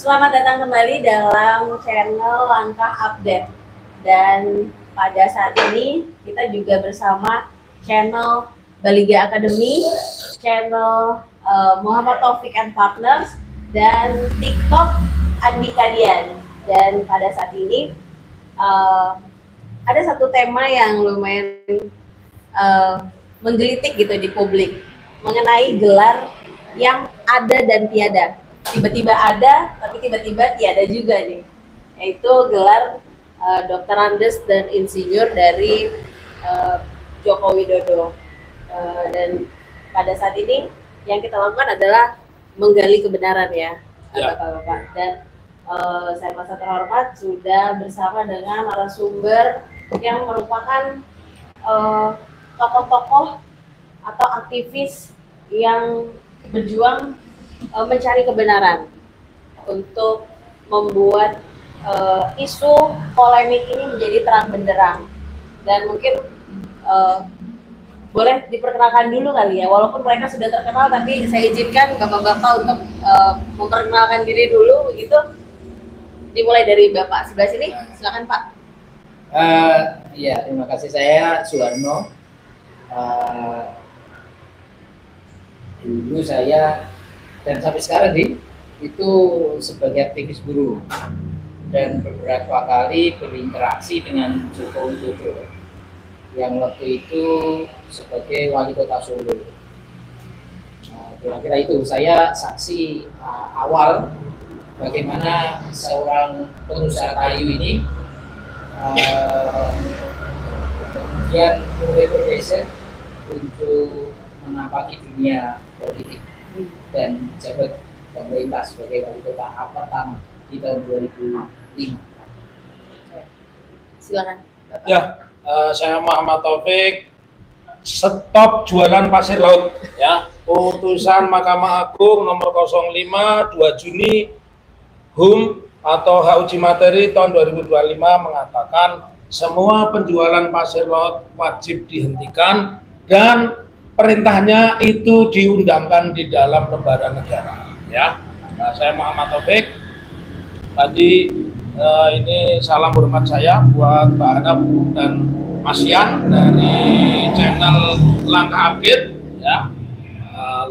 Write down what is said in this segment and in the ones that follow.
Selamat datang kembali dalam channel Langkah Update. Dan pada saat ini kita juga bersama channel Baliga Academy, channel Muhammad Taufik and Partners, dan TikTok Andika Dian. Dan pada saat ini ada satu tema yang lumayan menggelitik gitu di publik mengenai gelar yang ada dan tiada. Tiba-tiba ada, tapi tiba-tiba tiada juga nih. Yaitu gelar Dr. Andes dan Insinyur dari Joko Widodo. Dan pada saat ini yang kita lakukan adalah menggali kebenaran ya, Bapak-bapak. Dan saya merasa terhormat sudah bersama dengan narasumber yang merupakan tokoh-tokoh atau aktivis yang berjuang mencari kebenaran untuk membuat isu polemik ini menjadi terang benderang. Dan mungkin boleh diperkenalkan dulu kali ya, walaupun mereka sudah terkenal, tapi saya izinkan bapak-bapak untuk memperkenalkan diri dulu begitu. Dimulai dari bapak sebelah sini, silakan Pak. Ya, terima kasih. Saya Suwarno. Dulu saya dan sampai sekarang itu sebagai aktivis buruh dan beberapa kali berinteraksi dengan Joko Widodo yang waktu itu sebagai wali kota Solo. Kira-kira itu saya saksi awal bagaimana seorang pengusaha kayu ini kemudian mulai bergeser untuk menampaki dunia politik dan jabat pemerintah sebagai wali kota pertama di tahun 2005. Silakan. Ya, saya Muhammad Taufik. Stop jualan pasir laut. Ya, putusan Mahkamah Agung nomor 05 2 Juni HUM atau hak uji materi tahun 2025 mengatakan semua penjualan pasir laut wajib dihentikan dan perintahnya itu diundangkan di dalam lembaga negara. Ya, saya Muhammad Taufik. Tadi ini salam hormat saya buat Pak Hanap dan Mas Yan dari channel Langkah Update. Ya,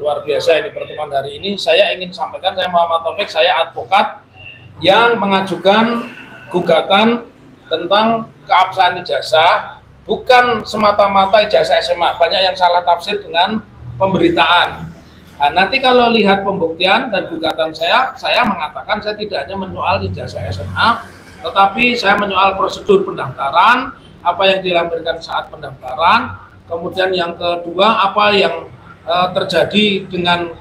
luar biasa ini pertemuan hari ini. Saya ingin sampaikan, saya Muhammad Taufik, saya advokat yang mengajukan gugatan tentang keabsahan ijazah. Bukan semata-mata ijazah SMA, banyak yang salah tafsir dengan pemberitaan. Nah, nanti kalau lihat pembuktian dan gugatan saya mengatakan saya tidak hanya menyoal ijazah SMA, tetapi saya menyoal prosedur pendaftaran, apa yang dilampirkan saat pendaftaran, kemudian yang kedua apa yang terjadi dengan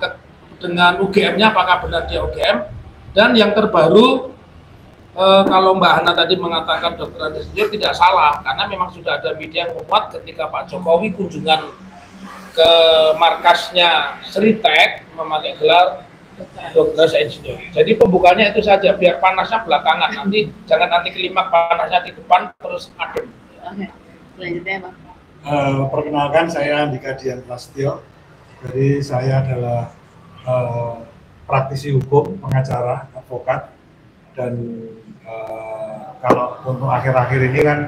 UGM-nya, apakah benar dia UGM, dan yang terbaru kalau Mbak Hana tadi mengatakan Dr. Andes tidak salah, karena memang sudah ada media yang memuat ketika Pak Jokowi kunjungan ke markasnya Sritek memakai gelar Dr. Insinyur. Jadi pembukanya itu saja, biar panasnya belakangan, nanti jangan nanti klimaks panasnya di depan terus adem. Oke, selanjutnya Pak. Perkenalkan, saya Andika Dian Prasetyo. Jadi saya adalah praktisi hukum, pengacara, advokat, dan kalau untuk akhir-akhir ini kan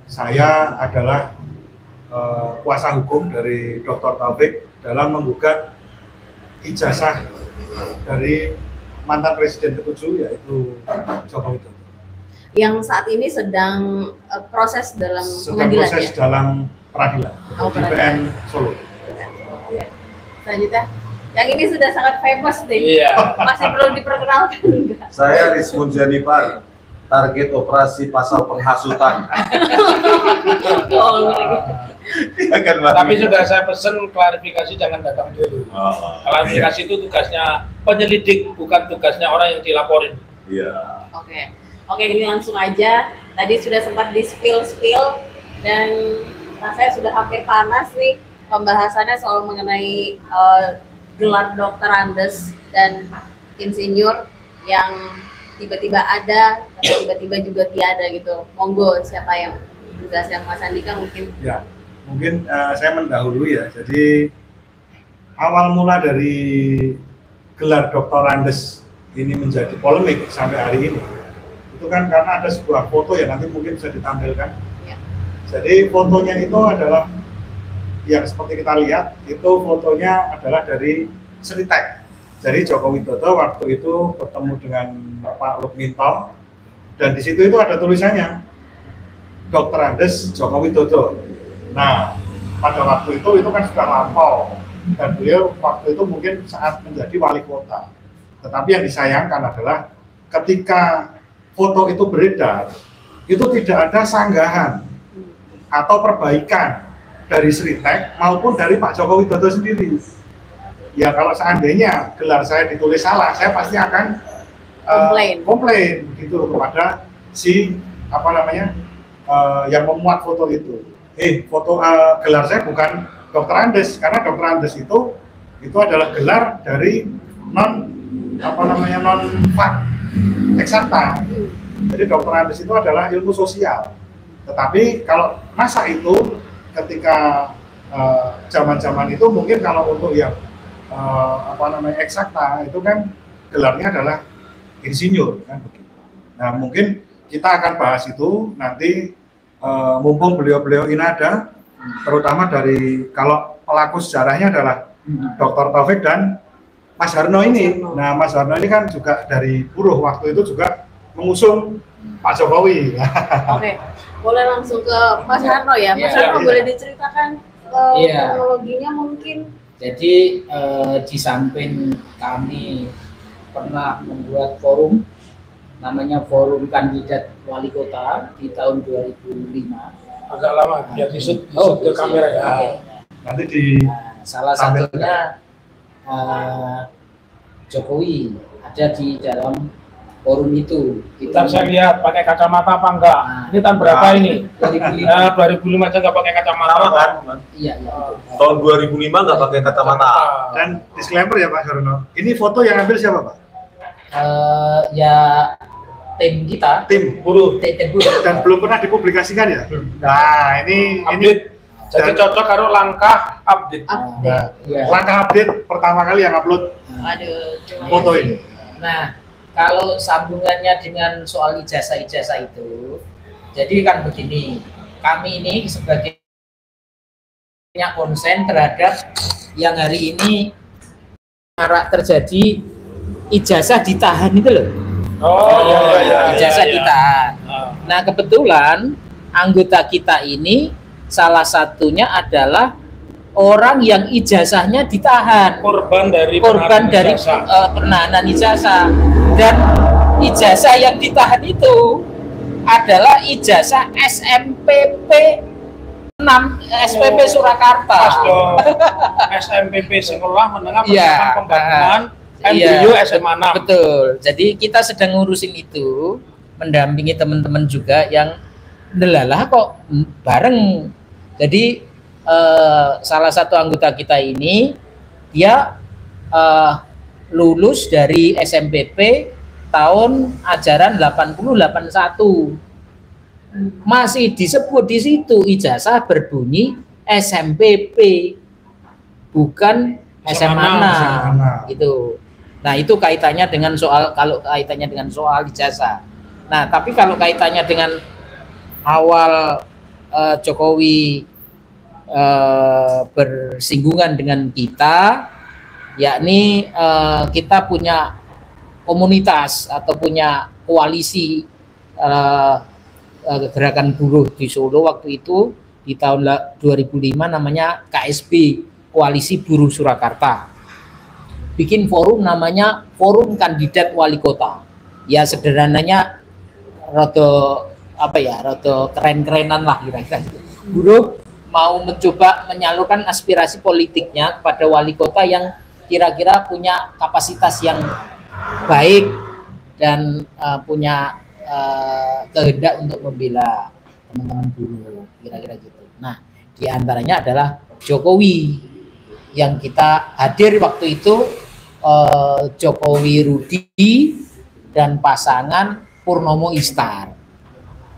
saya adalah kuasa hukum dari Dr. Taufik dalam menggugat ijazah dari mantan presiden ke-7 yaitu Joko Widodo. Yang saat ini sedang proses dalam pengadilan, proses ya? Dalam peradilan di PN Solo. Selanjutnya, yang ini sudah sangat famous nih. Iya. Masih perlu diperkenalkan enggak? Saya Rizmun Janipar, target operasi pasal penghasutan. Tapi sudah saya pesan klarifikasi jangan datang dulu. Klarifikasi itu tugasnya penyelidik, bukan tugasnya orang yang dilaporin. Iya. Oke, ini langsung aja. Tadi sudah sempat di spill dan rasanya sudah hampir panas nih pembahasannya soal mengenai gelar Dr. Andes dan Insinyur yang tiba-tiba ada, tapi tiba-tiba juga tiada gitu. Monggo, siapa yang tugasnya Mas Andika mungkin? Ya, mungkin saya mendahului ya. Jadi awal mula dari gelar Dr. Andes ini menjadi polemik sampai hari ini, itu kan karena ada sebuah foto ya, nanti mungkin bisa ditampilkan. Ya. Jadi fotonya itu adalah yang seperti kita lihat, itu fotonya adalah dari Sritek. Jadi Joko Widodo waktu itu bertemu dengan Pak Lukminto, dan di situ itu ada tulisannya Dr. Andes Joko Widodo. Nah, pada waktu itu kan sudah lampau, dan beliau waktu itu mungkin saat menjadi wali kota. Tetapi yang disayangkan adalah ketika foto itu beredar, itu tidak ada sanggahan atau perbaikan dari Sritek maupun dari Pak Joko Widodo sendiri. Ya kalau seandainya gelar saya ditulis salah, saya pasti akan komplain gitu kepada si yang memuat foto itu. Foto gelar saya bukan Dr. Andes, karena Dr. Andes itu adalah gelar dari non fak eksakta. Jadi Dr. Andes itu adalah ilmu sosial. Tetapi kalau masa itu ketika zaman-zaman itu mungkin kalau untuk yang eksakta itu kan gelarnya adalah insinyur kan begitu. Nah mungkin kita akan bahas itu nanti mumpung beliau-beliau ini ada, terutama dari kalau pelaku sejarahnya adalah Dr. Taufik dan Mas Harno ini. Nah Mas Harno ini kan juga dari buruh, waktu itu juga mengusung Pak Jokowi. Oke, boleh langsung ke Mas Harno ya. Mas Harno boleh diceritakan kronologinya mungkin. Jadi di samping kami pernah membuat forum namanya Forum Kandidat Wali Kota di tahun 2005. Agak lama biar disut ke kamera ya. Nanti di salah satunya Jokowi ada di dalam forum itu. Kita saya lihat pakai kacamata apa enggak? Ini tahun berapa ini? 2005 aja nggak pakai kacamata kan? Iya. Tahun 2005 nggak pakai kacamata. Dan disclaimer ya Pak Harno, ini foto yang ambil siapa Pak? Ya tim kita, tim buruh. Dan belum pernah dipublikasikan ya? Nah ini jadi cocok karo langkah update. Langkah update pertama kali yang upload foto ini. Nah, kalau sambungannya dengan soal ijazah-ijazah itu, jadi kan begini, kami ini sebagai konsen terhadap yang hari ini marak terjadi ijazah ditahan itu loh. Ijazah ditahan. Nah, kebetulan anggota kita ini salah satunya adalah orang yang ijazahnya ditahan, korban dari penahanan ijazah. Dan ijazah yang ditahan itu adalah ijazah SMPP 6 SPP Surakarta. SMPP Sekolah Menengah Persiapan Pembangunan Embrio SMA 6. Betul. Jadi kita sedang ngurusin itu, mendampingi teman-teman juga yang delalah kok bareng. Jadi salah satu anggota kita ini dia lulus dari SMPP tahun ajaran 80-81. Masih disebut di situ ijazah berbunyi SMPP, bukan SMA 6 gitu. Nah, itu kaitannya dengan soal, kalau kaitannya dengan soal ijazah. Nah, tapi kalau kaitannya dengan awal Jokowi bersinggungan dengan kita, yakni kita punya komunitas atau punya koalisi gerakan buruh di Solo waktu itu di tahun 2005 namanya KSB, Koalisi Buruh Surakarta. Bikin forum namanya Forum Kandidat Wali Kota. Ya sederhananya rada keren-kerenan lah kira-kira. Buruh mau mencoba menyalurkan aspirasi politiknya kepada wali kota yang kira-kira punya kapasitas yang baik dan punya kehendak untuk membela teman-teman buruh, kira-kira gitu. Nah, diantaranya adalah Jokowi yang kita hadir waktu itu, Jokowi Rudi dan pasangan Purnomo Istar.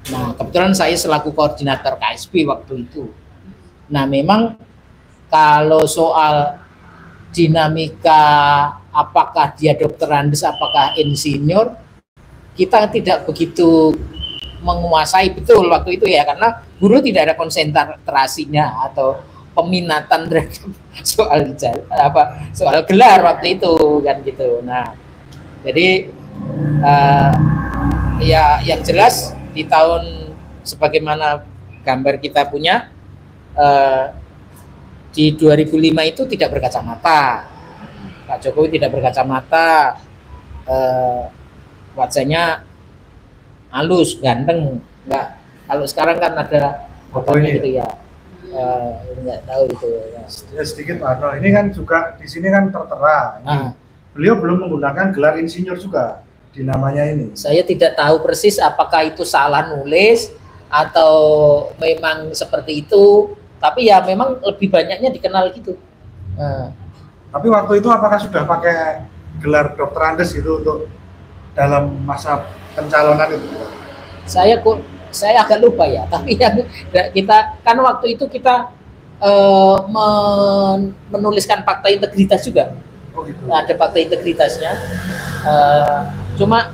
Nah, kebetulan saya selaku koordinator KSB waktu itu. Nah, memang kalau soal dinamika apakah dia dokter Andes, apakah insinyur, kita tidak begitu menguasai betul waktu itu ya, karena guru tidak ada konsentrasinya atau peminatan terhadap soal gelar waktu itu kan gitu. Nah, jadi ya yang jelas di tahun sebagaimana gambar kita punya di 2005 itu tidak berkacamata, Pak Jokowi tidak berkacamata, wajahnya halus, ganteng, enggak. Kalau sekarang kan ada fotonya gitu ya, enggak tahu itu. Ya sedikit Pak Arno, ini kan juga di sini kan tertera. Beliau belum menggunakan gelar insinyur juga di namanya ini. Saya tidak tahu persis apakah itu salah nulis atau memang seperti itu, tapi ya memang lebih banyaknya dikenal gitu. Tapi waktu itu apakah sudah pakai gelar dokter Andes gitu untuk dalam masa pencalonan itu? Saya agak lupa ya, tapi yang kita kan waktu itu kita menuliskan fakta integritas juga. Oh gitu. Nah, ada fakta integritasnya. Cuma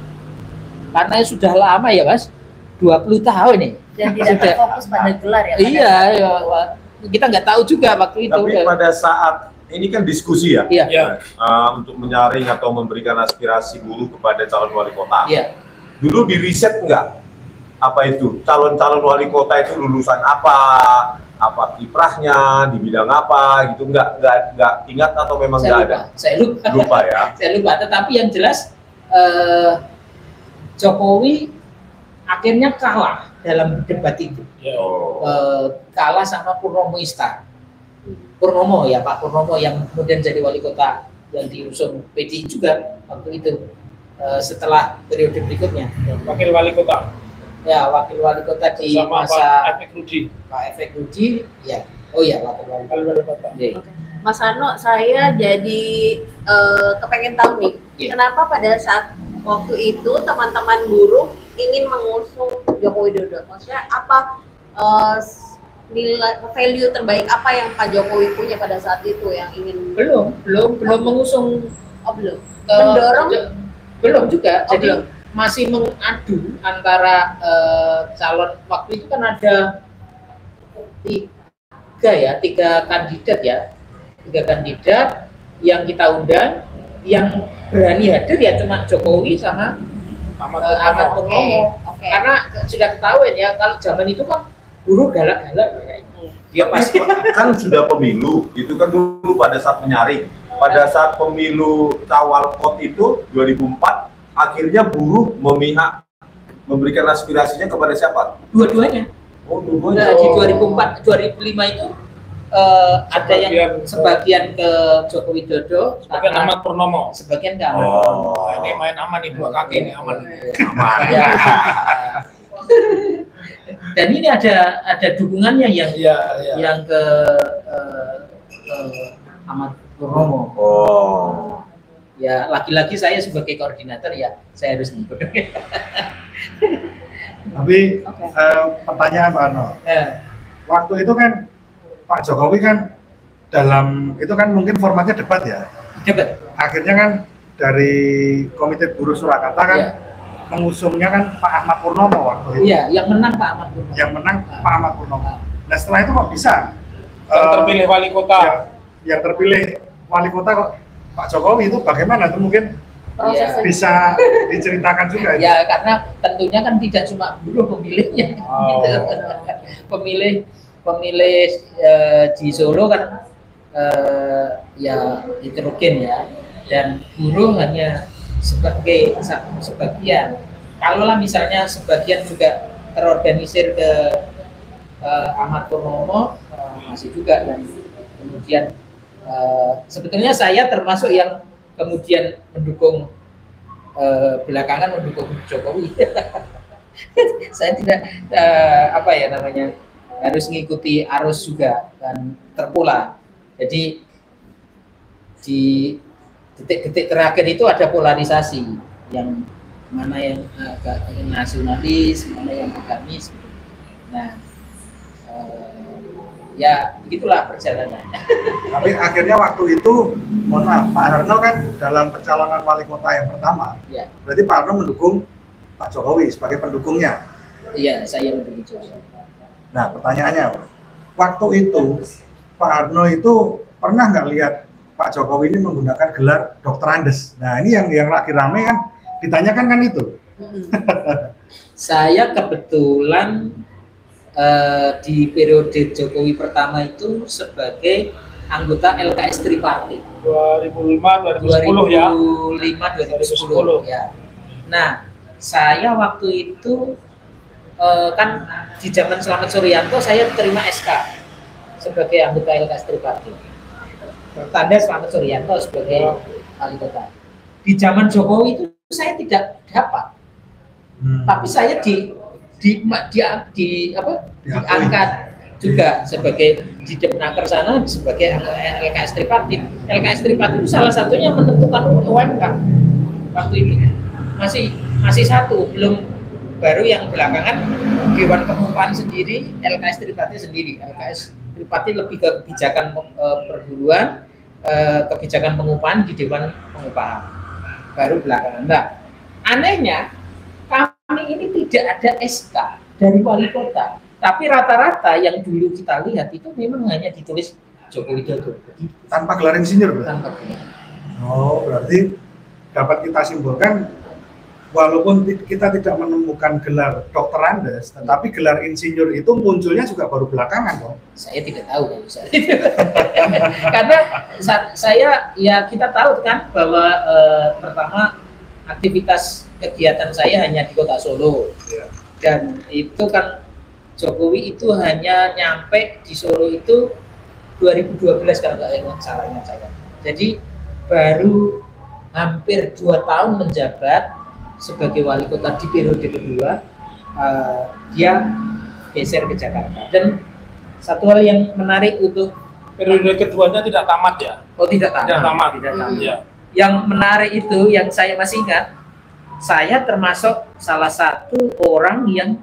karena sudah lama ya Mas, 20 tahun nih. Dan tidak fokus pada gelar ya. Iya, ya, kita nggak tahu juga waktu itu. Tapi pada saat ini kan diskusi ya, Iya. untuk menyaring atau memberikan aspirasi buruh kepada calon wali kota. Iya. Dulu di riset nggak apa itu calon-calon wali kota itu lulusan apa kiprahnya di bidang apa gitu, nggak ingat atau memang nggak ada? Saya Lupa ya. Saya lupa. Tetapi yang jelas Jokowi akhirnya kalah dalam debat itu. Kalah sama Purnomo Istar. Purnomo ya, Pak Purnomo yang kemudian jadi wali kota yang diusung PDI juga waktu itu, setelah periode berikutnya. Wakil wali kota. Ya, wakil wali kota di Sama masa Pak Efek Rudi. Pak Efek Rudi, ya. Oh ya, wakil wali kota. Ya. Mas Arno, saya jadi kepengen tahu nih, kenapa pada saat waktu itu teman-teman buruh ingin mengusung Joko Widodo? Maksudnya apa nilai value terbaik apa yang Pak Jokowi punya pada saat itu yang ingin belum mengusung, belum ke mendorong belum juga. Oh, Jadi belum. masih mengadu antara calon. Waktu itu kan ada tiga kandidat yang kita undang, yang berani hadir ya cuma Jokowi sama Ahmad Purnomo. Oke. Karena sudah ketahuan ya, kalau zaman itu kan buruh galak-galak ya. Dia pasti Kan sudah pemilu, itu kan dulu pada saat menyaring. Pada saat pemilu Tawalkot itu 2004, akhirnya buruh memihak memberikan aspirasinya kepada siapa? dua-duanya. Oh, Nah, di 2004, 2005 itu ada yang sebagian ke Joko Widodo, Sebagian Ahmad Purnomo. sebagian ke Ahmad Oh. Purnomo. Ini main aman nih, dua kaki nih aman. Ya. Dan ini ada dukungannya yang ke Ahmad Purnomo. Oh. Ya, lagi-lagi saya sebagai koordinator ya saya harus ikut. Tapi pertanyaan Pak Arno, waktu itu kan Pak Jokowi kan dalam itu kan mungkin formatnya debat ya. Debat. Akhirnya kan dari Komite Buruh Surakarta kan Iya. mengusungnya kan Pak Ahmad Purnomo waktu itu. Iya, yang menang Pak Ahmad Purnomo. Yang menang Pak Ahmad Purnomo. Nah setelah itu kok bisa Yang terpilih wali kota. yang terpilih wali kota kok Pak Jokowi itu bagaimana? Itu mungkin Iya. bisa diceritakan juga. Ya karena tentunya kan tidak cuma buruh pemilihnya, Oh. gitu. pemilih di Solo kan ya heterogen ya, dan buruh hanya sebagian. Kalaulah misalnya sebagian juga terorganisir ke Ahmad Purnomo, masih juga, dan kemudian sebetulnya saya termasuk yang kemudian mendukung belakangan mendukung Jokowi. Saya tidak harus mengikuti arus juga dan terpola. Jadi di detik-detik terakhir itu ada polarisasi, yang mana yang agak nasionalis, mana yang agamis. Nah, Ya begitulah perjalanan. Tapi akhirnya waktu itu, mohon maaf, Pak Harno kan dalam pencalonan wali kota yang pertama, Ya, berarti Pak Harno mendukung Pak Jokowi sebagai pendukungnya. iya saya begitu. Nah pertanyaannya, waktu itu Pak Harno itu pernah nggak lihat Pak Jokowi ini menggunakan gelar Dr. Andes? Nah ini yang lagi rame kan, ditanyakan kan itu. Saya kebetulan di periode Jokowi pertama itu sebagai anggota LKS Tripartit 2005 2010 ya. 2005 2010 ya. Nah, saya waktu itu kan di zaman Slamet Suryanto saya terima SK sebagai anggota LKS Tripartit. Bertanda Slamet Suryanto sebagai wali kota. Di zaman Jokowi itu saya tidak dapat. Tapi saya diangkat juga sebagai di Depnaker sana sebagai LKS Tripartit. LKS Tripartit itu salah satunya menentukan UMK waktu itu masih satu, belum baru yang belakangan Dewan Pengupahan sendiri, LKS Tripartit sendiri. LKS Tripartit lebih ke kebijakan perburuan, kebijakan pengupahan di Dewan Pengupahan baru belakangan. Nah, anehnya kami ini tidak ada SK dari wali kota, tapi rata-rata yang dulu kita lihat itu memang hanya ditulis Joko Widodo Tanpa gelar insinyur, berarti? tanpa gelar. Oh, berarti dapat kita simpulkan walaupun kita tidak menemukan gelar Dr. Andes, tetapi gelar insinyur itu munculnya juga baru belakangan dong. Saya tidak tahu kalau saya karena saya ya kita tahu kan bahwa pertama aktivitas kegiatan saya hanya di Kota Solo. Ya. Dan itu kan Jokowi itu hanya nyampe di Solo itu 2012 kalau nggak salah ingat saya. Jadi baru hampir 2 tahun menjabat sebagai wali kota di periode kedua, dia geser ke Jakarta. Dan satu hal yang menarik untuk Periode keduanya tidak tamat ya. tidak tamat. Tidak tamat. Tidak tamat. Ya. Yang menarik itu yang saya masih ingat, saya termasuk salah satu orang yang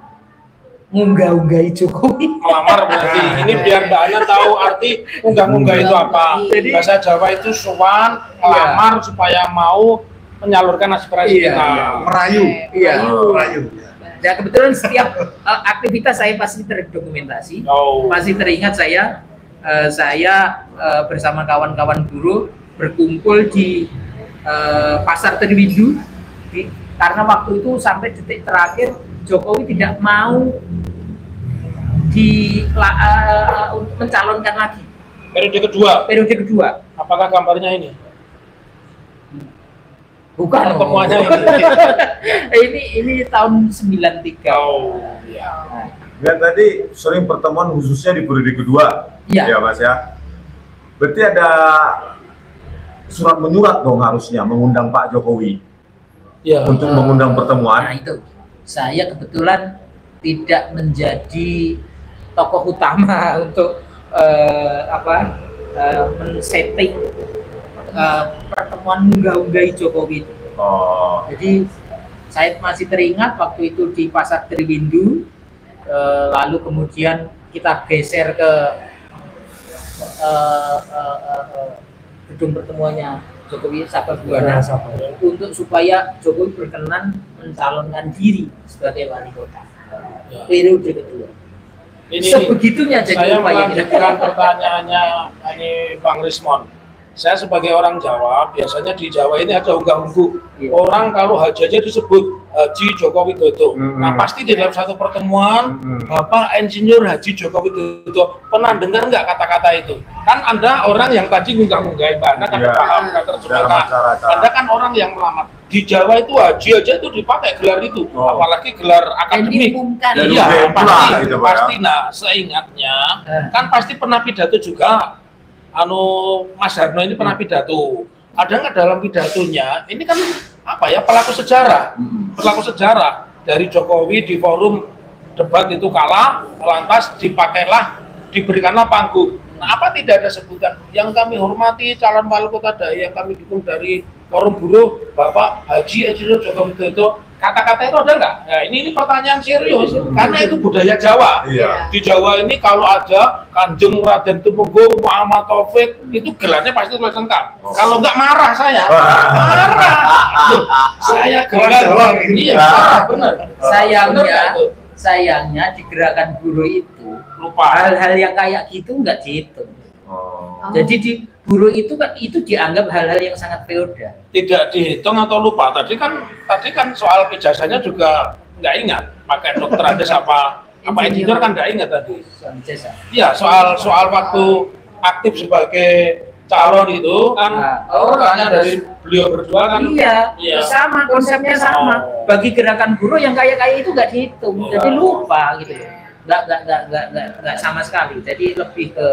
ngunggah-unggahi Jokowi. Melamar berarti. Ini biar Mbak Ana tahu arti unggah-unggah itu apa. Jadi Bahasa Jawa itu sowan, melamar supaya mau menyalurkan aspirasi Iya, kita. iya. Merayu. Iya. Merayu. ya kebetulan setiap aktivitas saya pasti terdokumentasi. Oh. Masih teringat saya bersama kawan-kawan buruh berkumpul di Pasar Triwindu karena waktu itu sampai detik terakhir Jokowi tidak mau mencalonkan lagi Periode kedua. periode kedua. Apakah gambarnya ini? Bukan Pertemuannya ini tahun 93. Oh, ya. Nah, Dan tadi sering pertemuan khususnya di periode kedua, Iya. ya Mas ya. Berarti ada surat menyurat dong harusnya mengundang Pak Jokowi Ya. untuk mengundang nah pertemuan. itu saya kebetulan tidak menjadi tokoh utama untuk men-setting pertemuan unggah-unggahi Jokowi. Oh, Jadi saya masih teringat waktu itu di Pasar Triwindu, lalu kemudian kita geser ke gedung pertemuannya Jokowi Sababwana untuk supaya Jokowi berkenan mencalonkan diri sebagai wali kota periode kedua. Ini Sebegitunya jadi saya upaya melanjutkan pertanyaannya ini Bang Rismon. Saya sebagai orang Jawa, biasanya di Jawa ini ada unggah-ungguh. Iya. Orang kalau haji aja disebut Haji Joko Widodo. Mm-hmm. Nah pasti di dalam satu pertemuan, Bapak Insinyur Haji Joko Widodo, pernah dengar nggak kata-kata itu? Kan Anda orang yang tadi unggah-unggahi, Anda kan Iya. paham, kan Dalam terjemahkan. masyarakat. Anda kan orang yang melamar. Di Jawa itu haji aja itu dipakai gelar itu, Oh. apalagi gelar dan akademik. diumumkan. Dan Iya, UGM pula, pasti, gitu, Pak, ya. pasti. Nah, seingatnya kan pasti pernah pidato juga. Mas Harno ini pernah pidato. Ada nggak dalam pidatonya? Ini kan apa ya, pelaku sejarah, dari Jokowi di forum debat itu kalah, lantas diberikanlah panggung. Nah, apa tidak ada sebutan yang kami hormati calon wali kota Daya yang kami dukung dari forum buruh Bapak Haji Insinyur Joko Widodo kata-kata itu ada nggak? Nah, ini pertanyaan serius karena itu budaya Jawa. Iya. Di Jawa ini kalau ada Kanjeng Raden Tumenggung Muhammad Taufik itu gelarnya pasti tulis lengkap. Kalau nggak marah saya, marah. Loh, saya gelar, iya benar. Sayangnya di gerakan guru itu Lupa. hal-hal yang kayak gitu nggak dihitung. Jadi di guru itu kan itu dianggap hal-hal yang sangat feodal. Tidak dihitung atau lupa. Tadi kan soal ijazahnya juga nggak ingat. Pakai dokter Andes apa engineer kan nggak ingat tadi. Iya, soal waktu aktif sebagai calon itu kan hanya dari beliau berdua kan. Iya. Sama konsepnya sama. Bagi gerakan guru yang kayak itu nggak dihitung, jadi lupa gitu. Nggak sama sekali. Jadi lebih ke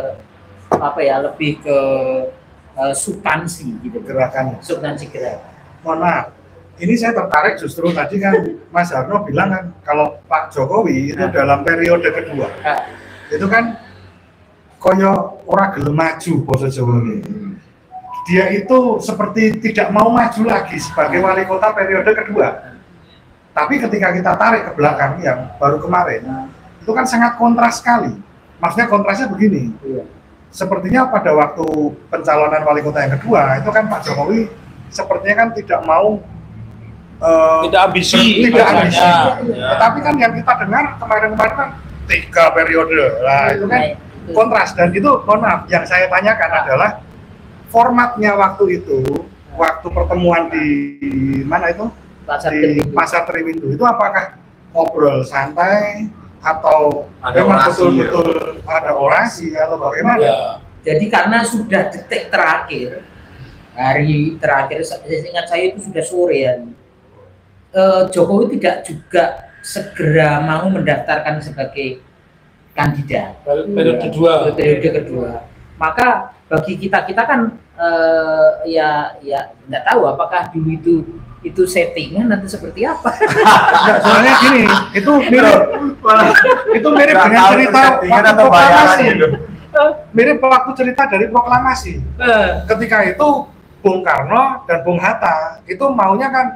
lebih ke substansi gitu, Gerakannya. substansi gerakan. Mohon maaf, ini saya tertarik justru tadi kan Mas Harno bilang kan kalau Pak Jokowi itu dalam periode kedua itu kan koyo ora gelem maju basa Jawa ini. Dia itu seperti tidak mau maju lagi sebagai wali kota periode kedua. Tapi ketika kita tarik ke belakang yang baru kemarin itu kan sangat kontras sekali. Maksudnya kontrasnya begini. Sepertinya pada waktu pencalonan wali kota yang kedua itu kan Pak Jokowi sepertinya kan tidak mau Tidak ambisi. Tetapi kan yang kita dengar kemarin-kemarin kan 3 periode lah itu kan kontras. Dan itu mohon maaf yang saya tanyakan adalah formatnya waktu itu, waktu pertemuan di mana itu Pasar Triwindu itu apakah ngobrol santai atau memang betul-betul ada orasi atau bagaimana? Jadi karena sudah detik terakhir, hari terakhir, ingat saya itu sudah sore ya, Jokowi tidak juga segera mau mendaftarkan sebagai kandidat periode kedua. Maka bagi kita kan ya nggak tahu apakah dulu itu settingan atau seperti apa. Soalnya gini, itu mirip dengan cerita waktu proklamasi. Mirip waktu cerita dari proklamasi. Ketika itu Bung Karno dan Bung Hatta itu maunya kan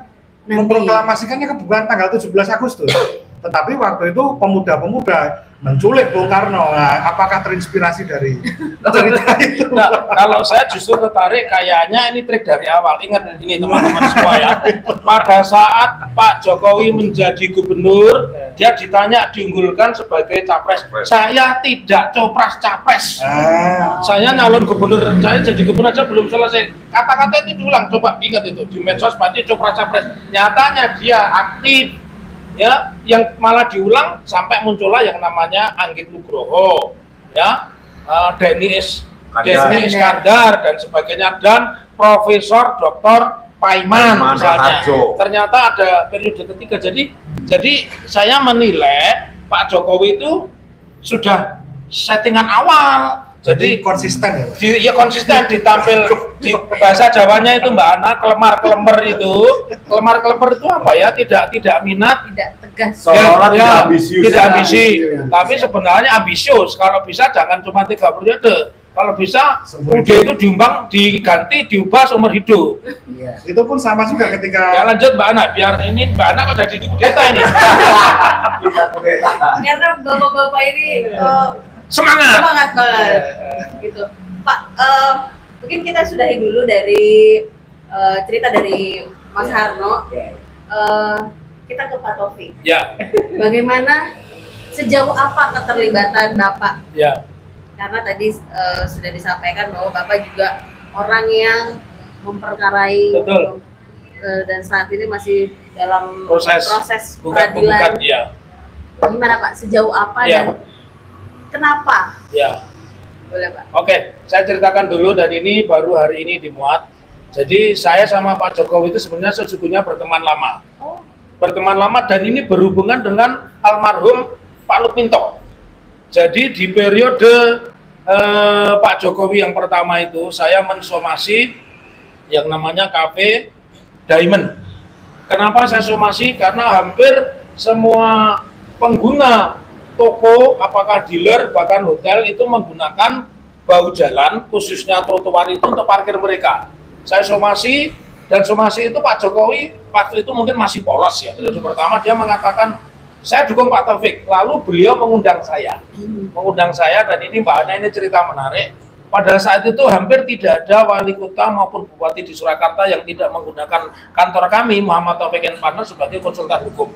memproklamasikannya ke bulan tanggal 17 Agustus. Tetapi waktu itu pemuda-pemuda menculik Bung Karno. Nah, apakah terinspirasi dari cerita itu? Nah, kalau saya justru tertarik kayaknya ini trik dari awal. Ingat ini teman-teman semua ya. Pada saat Pak Jokowi menjadi gubernur, dia ditanya diunggulkan sebagai capres. Saya tidak copras capres. Saya nyalon gubernur, saya jadi gubernur aja belum selesai. Kata-kata itu diulang, coba ingat itu di medsos berarti copras capres. Nyatanya dia aktif. Ya, yang malah diulang sampai muncullah yang namanya Anggit Nugroho, ya, Denny Iskandar dan sebagainya, dan Profesor Dr. Paiman misalnya. Ternyata ada periode ketiga. Jadi saya menilai Pak Jokowi itu sudah settingan awal. Jadi konsisten ya? Ya konsisten ditampil di bahasa Jawanya itu Mbak Ana, kelemar-kelember itu. Kelemar-kelember itu apa ya? Tidak minat, tidak tegas. Seolah-olah tidak ambisi. Tapi sebenarnya ambisius. Kalau bisa jangan cuma 3 periode. Kalau bisa udah itu diganti, diubah seumur hidup. Iya. Itu pun sama juga ketika. Ya lanjut Mbak Ana, biar ini Mbak Ana kok jadi kudeta ini. Karena bapak-bapak ini semangat banget gitu Pak. Mungkin kita sudahi dulu dari cerita dari Mas Harno. Kita ke Pak Taufik. Ya. Bagaimana sejauh apa keterlibatan Bapak? Ya. Karena tadi sudah disampaikan bahwa Bapak juga orang yang memperkarai. Betul. Dan saat ini masih dalam proses bukan peradilan. Ya. Gimana Pak? Sejauh apa Ya. dan kenapa? Ya. Boleh Pak. Oke, saya ceritakan dulu dan ini baru hari ini dimuat. Jadi saya sama Pak Jokowi itu sebenarnya sesungguhnya berteman lama. Berteman lama dan ini berhubungan dengan almarhum Pak Lukminto. Jadi di periode Pak Jokowi yang pertama itu saya mensomasi yang namanya Cafe Diamond. Kenapa saya somasi? Karena hampir semua pengguna toko, apakah dealer, bahkan hotel itu menggunakan bahu jalan, khususnya trotoar itu untuk parkir mereka. Saya somasi Dan somasi itu Pak Jokowi waktu itu mungkin masih polos ya. Periode pertama dia mengatakan saya dukung Pak Taufik. Lalu beliau mengundang saya, dan ini Mbak Ana, ini cerita menarik. Pada saat itu hampir tidak ada wali kota maupun bupati di Surakarta yang tidak menggunakan kantor kami Muhammad Taufik and Partners sebagai konsultan hukum.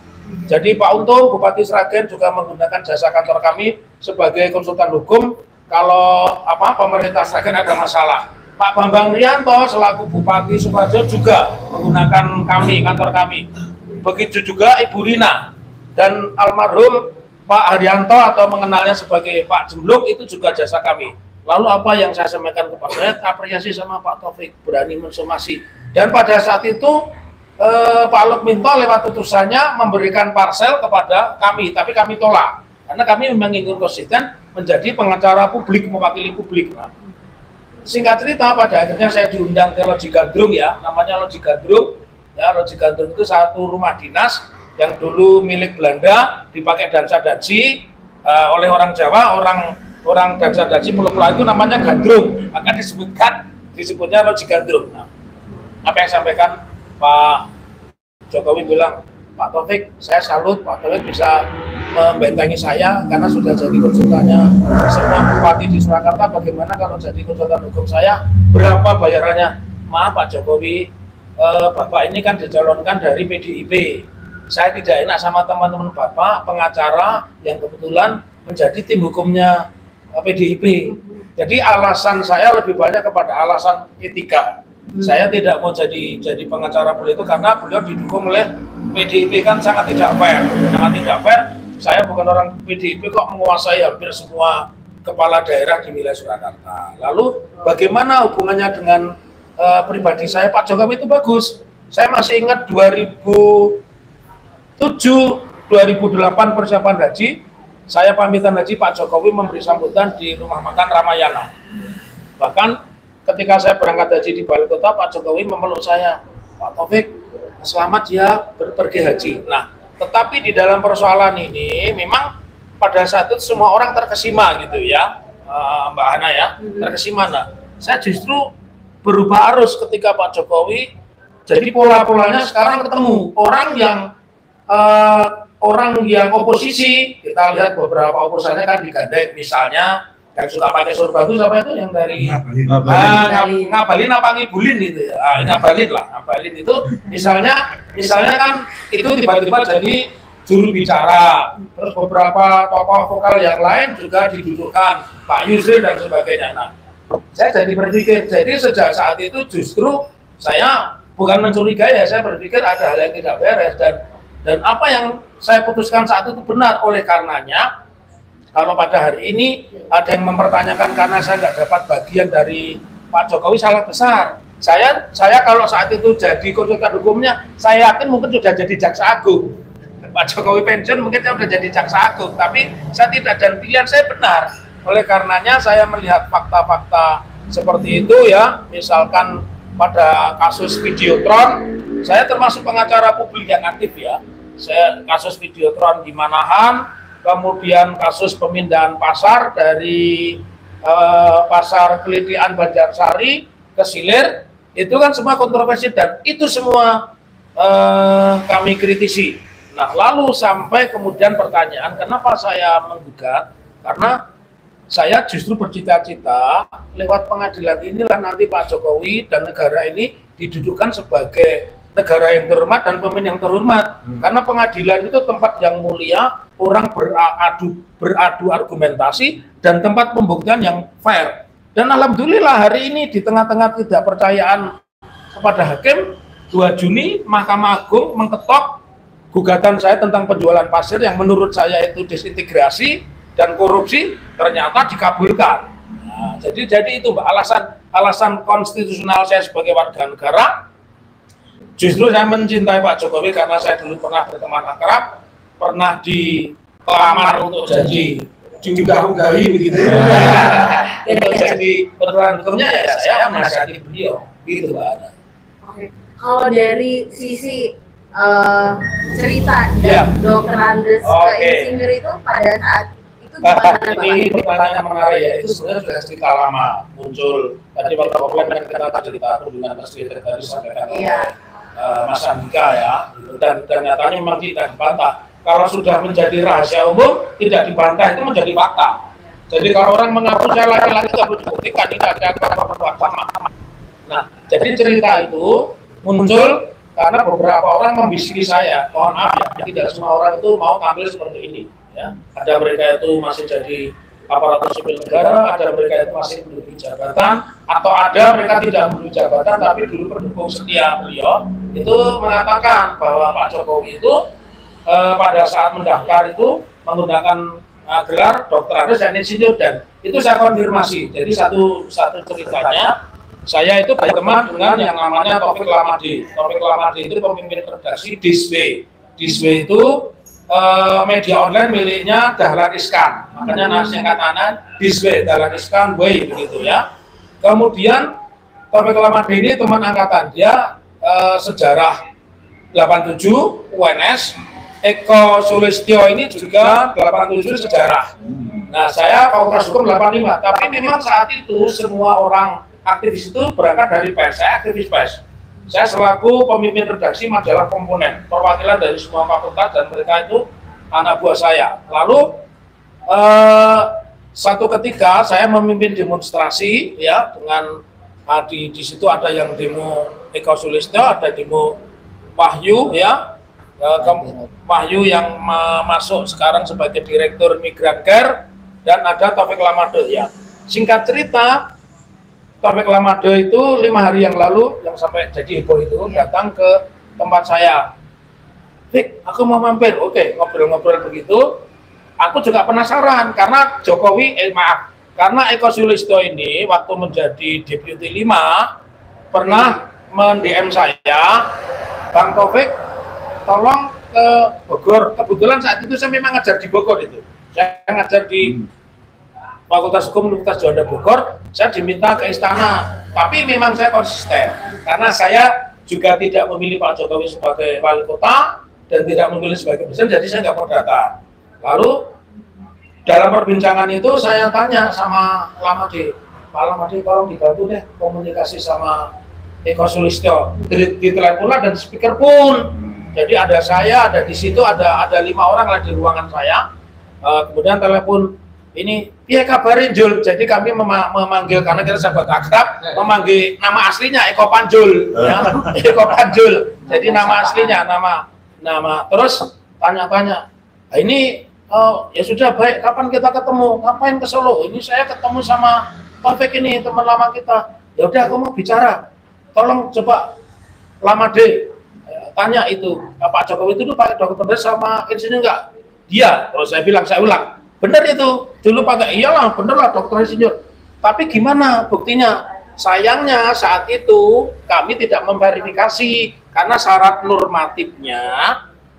Jadi Pak Untung, Bupati Sragen juga menggunakan jasa kantor kami sebagai konsultan hukum kalau pemerintah Sragen ada masalah. Pak Bambang Rianto selaku Bupati Sukoharjo juga menggunakan kantor kami. Begitu juga Ibu Rina dan almarhum Pak Haryanto atau mengenalnya sebagai Pak Jembluk itu juga jasa kami. Lalu apa yang saya sampaikan kepada saya, apresiasi sama Pak Taufik berani mensomasi. Dan pada saat itu Pak Lukminto lewat utusannya memberikan parsel kepada kami, tapi kami tolak karena kami memang ingin konsisten menjadi pengacara publik, mewakili publik. Nah, singkat cerita pada akhirnya saya diundang ke Loji Gandrung ya, namanya Loji Gandrung. Ya, Loji Gandrung itu satu rumah dinas yang dulu milik Belanda, dipakai dansa-dansi oleh orang Jawa, orang dansa-dansi Pulau-Pulau itu namanya Gandrung, maka disebutnya Loji Gandrung. Nah, apa yang sampaikan Pak Jokowi bilang, Pak Taufik, saya salut Pak Taufik bisa membentengi saya karena sudah jadi konsultannya semua bupati di Surakarta. Bagaimana kalau jadi konsultan hukum saya, berapa bayarannya? Maaf Pak Jokowi, Bapak ini kan dicalonkan dari PDIP. Saya tidak enak sama teman-teman Bapak, pengacara yang kebetulan menjadi tim hukumnya PDIP. Jadi alasan saya lebih banyak kepada alasan etika. Saya tidak mau jadi pengacara beliau itu karena beliau didukung oleh PDIP, kan sangat tidak fair. Saya bukan orang PDIP kok menguasai hampir semua kepala daerah di wilayah Surakarta. Lalu bagaimana hubungannya dengan pribadi saya? Pak Jokowi itu bagus. Saya masih ingat 2007-2008 persiapan haji. Saya pamitan haji, Pak Jokowi memberi sambutan di rumah makan Ramayana. Bahkan ketika saya berangkat haji di Balai Kota, Pak Jokowi memeluk saya, Pak Taufik, selamat ya pergi haji. Nah, tetapi di dalam persoalan ini memang pada saat itu semua orang terkesima gitu ya, Mbak Hana ya, terkesima. Nah, saya justru berubah arus ketika Pak Jokowi, jadi pola-polanya sekarang ketemu orang yang oposisi. Kita lihat beberapa oposisinya kan digandeng, misalnya yang suka pakai sorban itu siapa itu yang dari Ngabalin apa Ngibulin gitu ya, Ngabalin itu misalnya kan itu tiba-tiba jadi juru bicara. Terus beberapa tokoh vokal yang lain juga didudukkan, Pak Yusril dan sebagainya. Nah, saya jadi berpikir, jadi sejak saat itu justru saya bukan mencurigai ya, saya berpikir ada hal yang tidak beres, dan apa yang saya putuskan saat itu benar. Oleh karenanya, kalau pada hari ini ada yang mempertanyakan karena saya nggak dapat bagian dari Pak Jokowi, salah besar. Saya kalau saat itu jadi konsultan hukumnya, saya yakin mungkin sudah jadi jaksa agung. Pak Jokowi pensiun, mungkin saya sudah jadi jaksa agung. Tapi saya tidak, dan pilihan saya benar. Oleh karenanya saya melihat fakta-fakta seperti itu ya. Misalkan pada kasus Videotron, saya termasuk pengacara publik yang aktif ya. Saya kasus Videotron di Manahan, kemudian kasus pemindahan pasar dari pasar Kelitian Banjarsari ke Silir, itu kan semua kontroversi dan itu semua kami kritisi. Nah, lalu sampai kemudian pertanyaan, kenapa saya menggugat? Karena saya justru bercita-cita lewat pengadilan inilah nanti Pak Jokowi dan negara ini didudukkan sebagai negara yang terhormat dan pemimpin yang terhormat. Karena pengadilan itu tempat yang mulia, orang beradu argumentasi, dan tempat pembuktian yang fair. Dan alhamdulillah hari ini di tengah-tengah ketidakpercayaan kepada hakim, 2 Juni Mahkamah Agung mengetok gugatan saya tentang penjualan pasir yang menurut saya itu disintegrasi dan korupsi, ternyata dikabulkan. Nah, jadi itu Mbak, alasan konstitusional saya sebagai warga negara. Justru saya mencintai Pak Jokowi karena saya dulu pernah berteman akrab, pernah dilamar untuk jadi diunggah-unggahi begitu. Untuk jadi pertukaran hukumnya ya saya menasihati beliau, gitu Mbak Ana. Oke. Kalau dari sisi cerita dari Dr. Andes ke Insinyur itu pada saat itu Ini pertanyaan menarik ya, itu sebenarnya sudah cerita lama muncul. Tadi waktu offline kan kita cerita hubungan tersebut tadi sampaikan Mas Andika ya, dan nyatanya memang tidak dibantah. Kalau sudah menjadi rahasia umum, tidak dibantah itu menjadi fakta. Jadi kalau orang mengaku saya laki-laki tidak perlu dibuktikan, ini ada apa sama. Nah, jadi cerita itu muncul karena beberapa orang membisiki saya, mohon maaf ya, tidak semua orang itu mau tampil seperti ini. Ya. Ada mereka itu masih jadi aparatur sipil negara, ada mereka itu masih menduduki jabatan, atau ada mereka tidak menduduki jabatan tapi dulu pendukung setia beliau itu mengatakan bahwa Pak Jokowi itu pada saat mendaftar itu menggunakan gelar dokter Andes dan insinyur, dan itu saya konfirmasi. Jadi satu ceritanya saya itu berteman dengan yang namanya Taufik Lamadi. Taufik Lamadi itu pemimpin redaksi Diswe. Diswe itu media online miliknya Dahlan Iskan, makanya singkat kanan Diswe, Dahlan Iskan Way begitu ya. Kemudian Taufik Lamadi ini teman angkatan dia, sejarah 87 UNS, Eko Sulistyo ini juga 87 sejarah. Nah saya Fakultas Hukum 85, tapi memang saat itu semua orang aktivis itu berangkat dari PES, saya aktivis PES. Saya selaku pemimpin redaksi majalah Komponen, perwakilan dari semua fakultas, dan mereka itu anak buah saya. Lalu satu ketika saya memimpin demonstrasi ya dengan di situ ada yang demo Eko Sulistyo, ada demo Wahyu ya, Wahyu yang masuk sekarang sebagai direktur Migran Care, dan ada Taufik Lamado ya. Singkat cerita, Taufik Lamado itu 5 hari yang lalu yang sampai jadi heboh itu datang ke tempat saya. Fik, aku mau mampir. Oke, ngobrol-ngobrol begitu. Aku juga penasaran karena karena Eko Sulistyo ini waktu menjadi deputi 5 pernah men-DM saya, Bang Taufik, tolong ke Bogor. Kebetulan saat itu saya memang ngajar di Bogor itu. Saya ngajar di Fakultas Hukum Universitas Juanda Bogor, saya diminta ke istana, tapi memang saya konsisten karena saya juga tidak memilih Pak Jokowi sebagai wali kota dan tidak memilih sebagai presiden, jadi saya nggak mau datang. Lalu dalam perbincangan itu saya tanya sama Lamadi, Pak Lamadi tolong dibantu deh komunikasi sama Eko Sulistyo, ditelepon pula dan speaker pun. Jadi ada saya, ada di situ ada 5 orang lah di ruangan saya. Kemudian telepon, ini iya kabarin Jul. Jadi kami memanggil karena kita sahabat akrab, memanggil nama aslinya Eko Panjul ya. Eko Panjul. Jadi nama aslinya, nama terus tanya-tanya. Nah, ini ya sudah baik, kapan kita ketemu? Ngapain ke Solo? Ini saya ketemu sama Taufik ini, teman lama kita. Ya udah aku mau bicara. Tolong coba Lamade tanya itu, Pak Jokowi itu pakai dokter sama insinyur enggak? Dia. Terus saya bilang, saya ulang. Benar itu, dulu pakai, iyalah bener lah dokter insinyur. Tapi gimana buktinya? Sayangnya saat itu kami tidak memverifikasi karena syarat normatifnya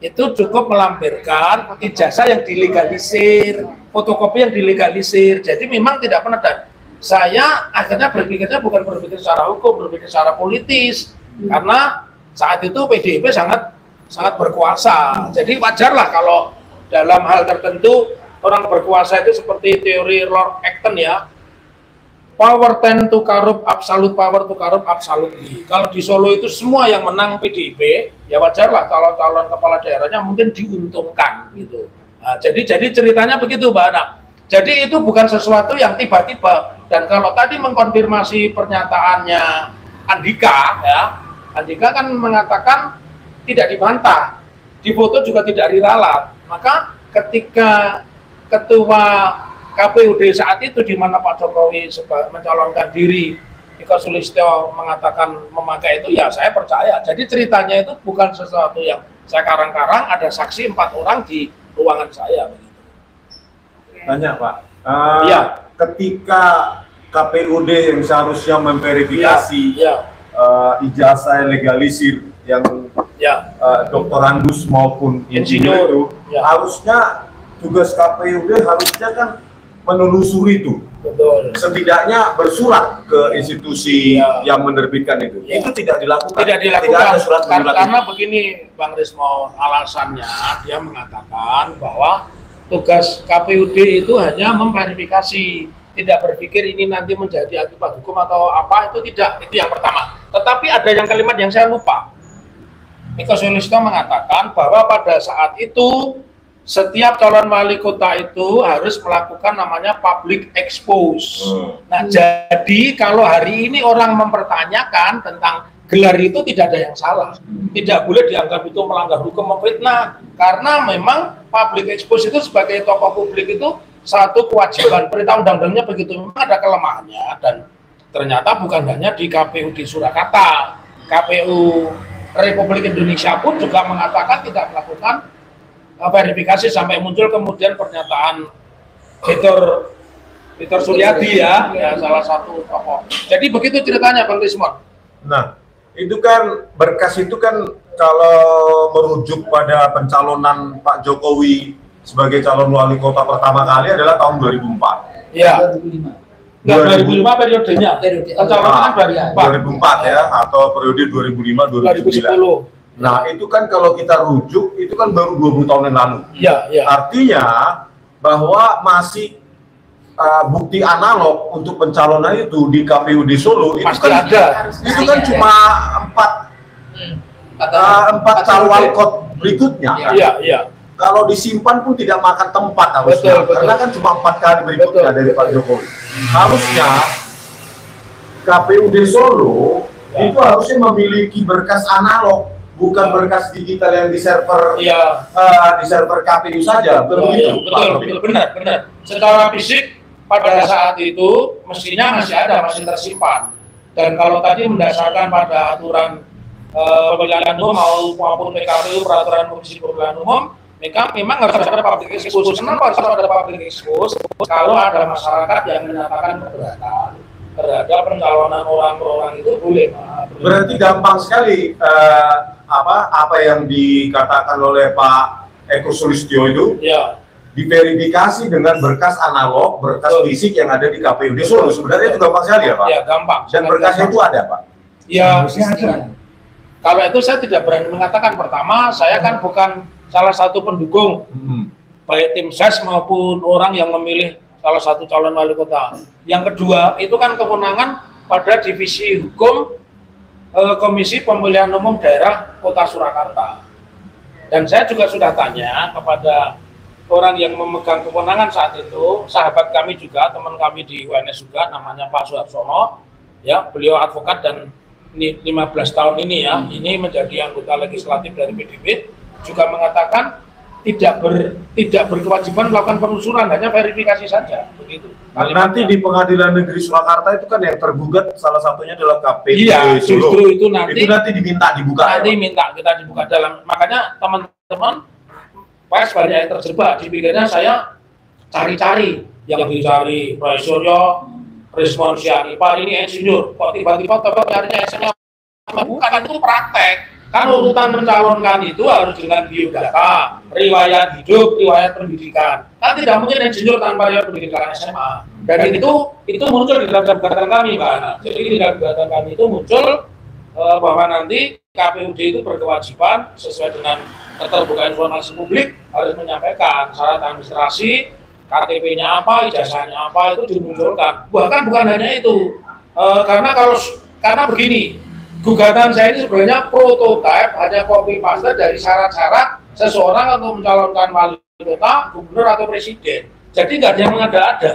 itu cukup melampirkan ijazah yang dilegalisir, fotokopi yang dilegalisir. Jadi memang tidak pernah. Dan saya akhirnya berpikirnya bukan berpikir secara hukum, berpikir secara politis. Karena saat itu PDIP sangat berkuasa. Jadi wajarlah kalau dalam hal tertentu orang berkuasa itu seperti teori Lord Acton ya, power tend to corrupt, absolute power to corrupt absolutely. Kalau di Solo itu semua yang menang PDIP, ya wajarlah kalau calon kepala daerahnya mungkin diuntungkan gitu. Nah, jadi ceritanya begitu Mbak Ana. Jadi itu bukan sesuatu yang tiba-tiba. Dan kalau tadi mengkonfirmasi pernyataannya Andika ya, Andika kan mengatakan tidak dibantah, di foto juga tidak diralat. Maka ketika ketua KPUD saat itu di mana Pak Jokowi mencalonkan diri, Eko Sulistyo mengatakan memakai itu, ya saya percaya. Jadi ceritanya itu bukan sesuatu yang saya karang-karang, ada saksi 4 orang di ruangan saya. Tanya Pak, ya. Ketika KPUD yang seharusnya memverifikasi ijazah legalisir yang doktorandus maupun insinyur itu, harusnya tugas KPUD harusnya kan menelusuri itu. Betul. Setidaknya bersurat ke institusi yang menerbitkan itu. Itu tidak dilakukan. Tidak dilakukan. Tidak ada surat karena begini Bang Rismo, alasannya dia mengatakan bahwa tugas KPUD itu hanya memverifikasi, tidak berpikir ini nanti menjadi akibat hukum atau apa, itu tidak, itu yang pertama. Tetapi ada yang kalimat yang saya lupa. Miko Sulisto mengatakan bahwa pada saat itu setiap calon wali kota itu harus melakukan namanya public expose. Nah, jadi kalau hari ini orang mempertanyakan tentang gelar itu tidak ada yang salah. Tidak boleh dianggap itu melanggar hukum, memfitnah. Karena memang public expose itu sebagai tokoh publik itu satu kewajiban. Perintah undang-undangnya begitu, memang ada kelemahannya. Dan ternyata bukan hanya di KPU di Surakarta, KPU Republik Indonesia pun juga mengatakan tidak melakukan verifikasi sampai muncul kemudian pernyataan Peter Suryadi ya salah satu tokoh. Jadi begitu ceritanya Bang Rismon. Nah, itu kan berkas itu kan kalau merujuk pada pencalonan Pak Jokowi sebagai calon wali kota pertama kali adalah tahun 2004. Iya. 2005 periodenya. Pencalonan 2004 ya, atau periode 2005-2010. Nah, itu kan kalau kita rujuk itu kan baru 20 tahun yang lalu. Iya, iya. Artinya bahwa masih bukti analog untuk pencalonan itu di KPU di Solo itu pasti kan ada. Itu kan cuma empat calon wali kota berikutnya. Iya, iya. Kalau disimpan pun tidak makan tempat harusnya, betul. karena kan cuma 4 kali berikutnya dari Pak Jokowi. Harusnya KPUD Solo itu harusnya memiliki berkas analog, bukan berkas digital yang di server di server KPU saja. Betul, benar. Secara fisik pada saat itu mestinya masih ada, masih tersimpan. Dan kalau tadi mendasarkan pada aturan pemilihan umum maupun PKPU, peraturan Komisi Pemilihan Umum, memang harus ada public expose. Kenapa harus ada public expose? Kalau ada masyarakat yang menyatakan keberatan terhadap pencalonan orang itu boleh. Berarti gampang sekali apa yang dikatakan oleh Pak Eko Sulistyo itu diverifikasi dengan berkas analog, berkas fisik yang ada di KPUD Solo. Sebenarnya itu gampang sekali ya Pak? Ya, gampang. Dan berkasnya itu ada Pak? Ya, kalau itu saya tidak berani mengatakan. Pertama, saya kan bukan salah satu pendukung baik tim ses maupun orang yang memilih salah satu calon wali kota. Yang kedua, itu kan kewenangan pada divisi hukum Komisi Pemilihan Umum Daerah Kota Surakarta. Dan saya juga sudah tanya kepada orang yang memegang kewenangan saat itu, sahabat kami juga, teman kami di UNS juga, namanya Pak Suharsono, ya, beliau advokat dan 15 tahun ini ya, ini menjadi anggota legislatif dari PDIP, juga mengatakan tidak berkewajiban melakukan penelusuran, hanya verifikasi saja, begitu. Nanti di Pengadilan Negeri Surakarta itu kan yang tergugat salah satunya adalah KPU Solo. Justru itu nanti diminta dibuka. Nanti minta kita dibuka dalam, makanya teman-teman pers banyak yang terjebak. Dipikirnya saya cari-cari, yang dicari Roy Suryo, Rismon Syarifah, ini insinyur, kok tiba-tiba nyarinya SMA, bukan, itu praktek. Kan urutan mencalonkan itu harus dengan biodata, riwayat hidup, riwayat pendidikan. Kan tidak mungkin insinyur tanpa riwayat pendidikan SMA. Dan itu muncul di dalam gugatan kami, Pak. Jadi di dalam gugatan kami itu muncul bahwa nanti KPUD itu berkewajiban sesuai dengan keterbukaan informasi publik harus menyampaikan syarat administrasi, KTP-nya apa, ijazahnya apa, itu dimunculkan. Bahkan bukan hanya itu, karena begini, gugatan saya ini sebenarnya prototipe, hanya copy paste dari syarat-syarat seseorang untuk mencalonkan wali kota, gubernur atau presiden. Jadi nggak ada yang mengada-ada.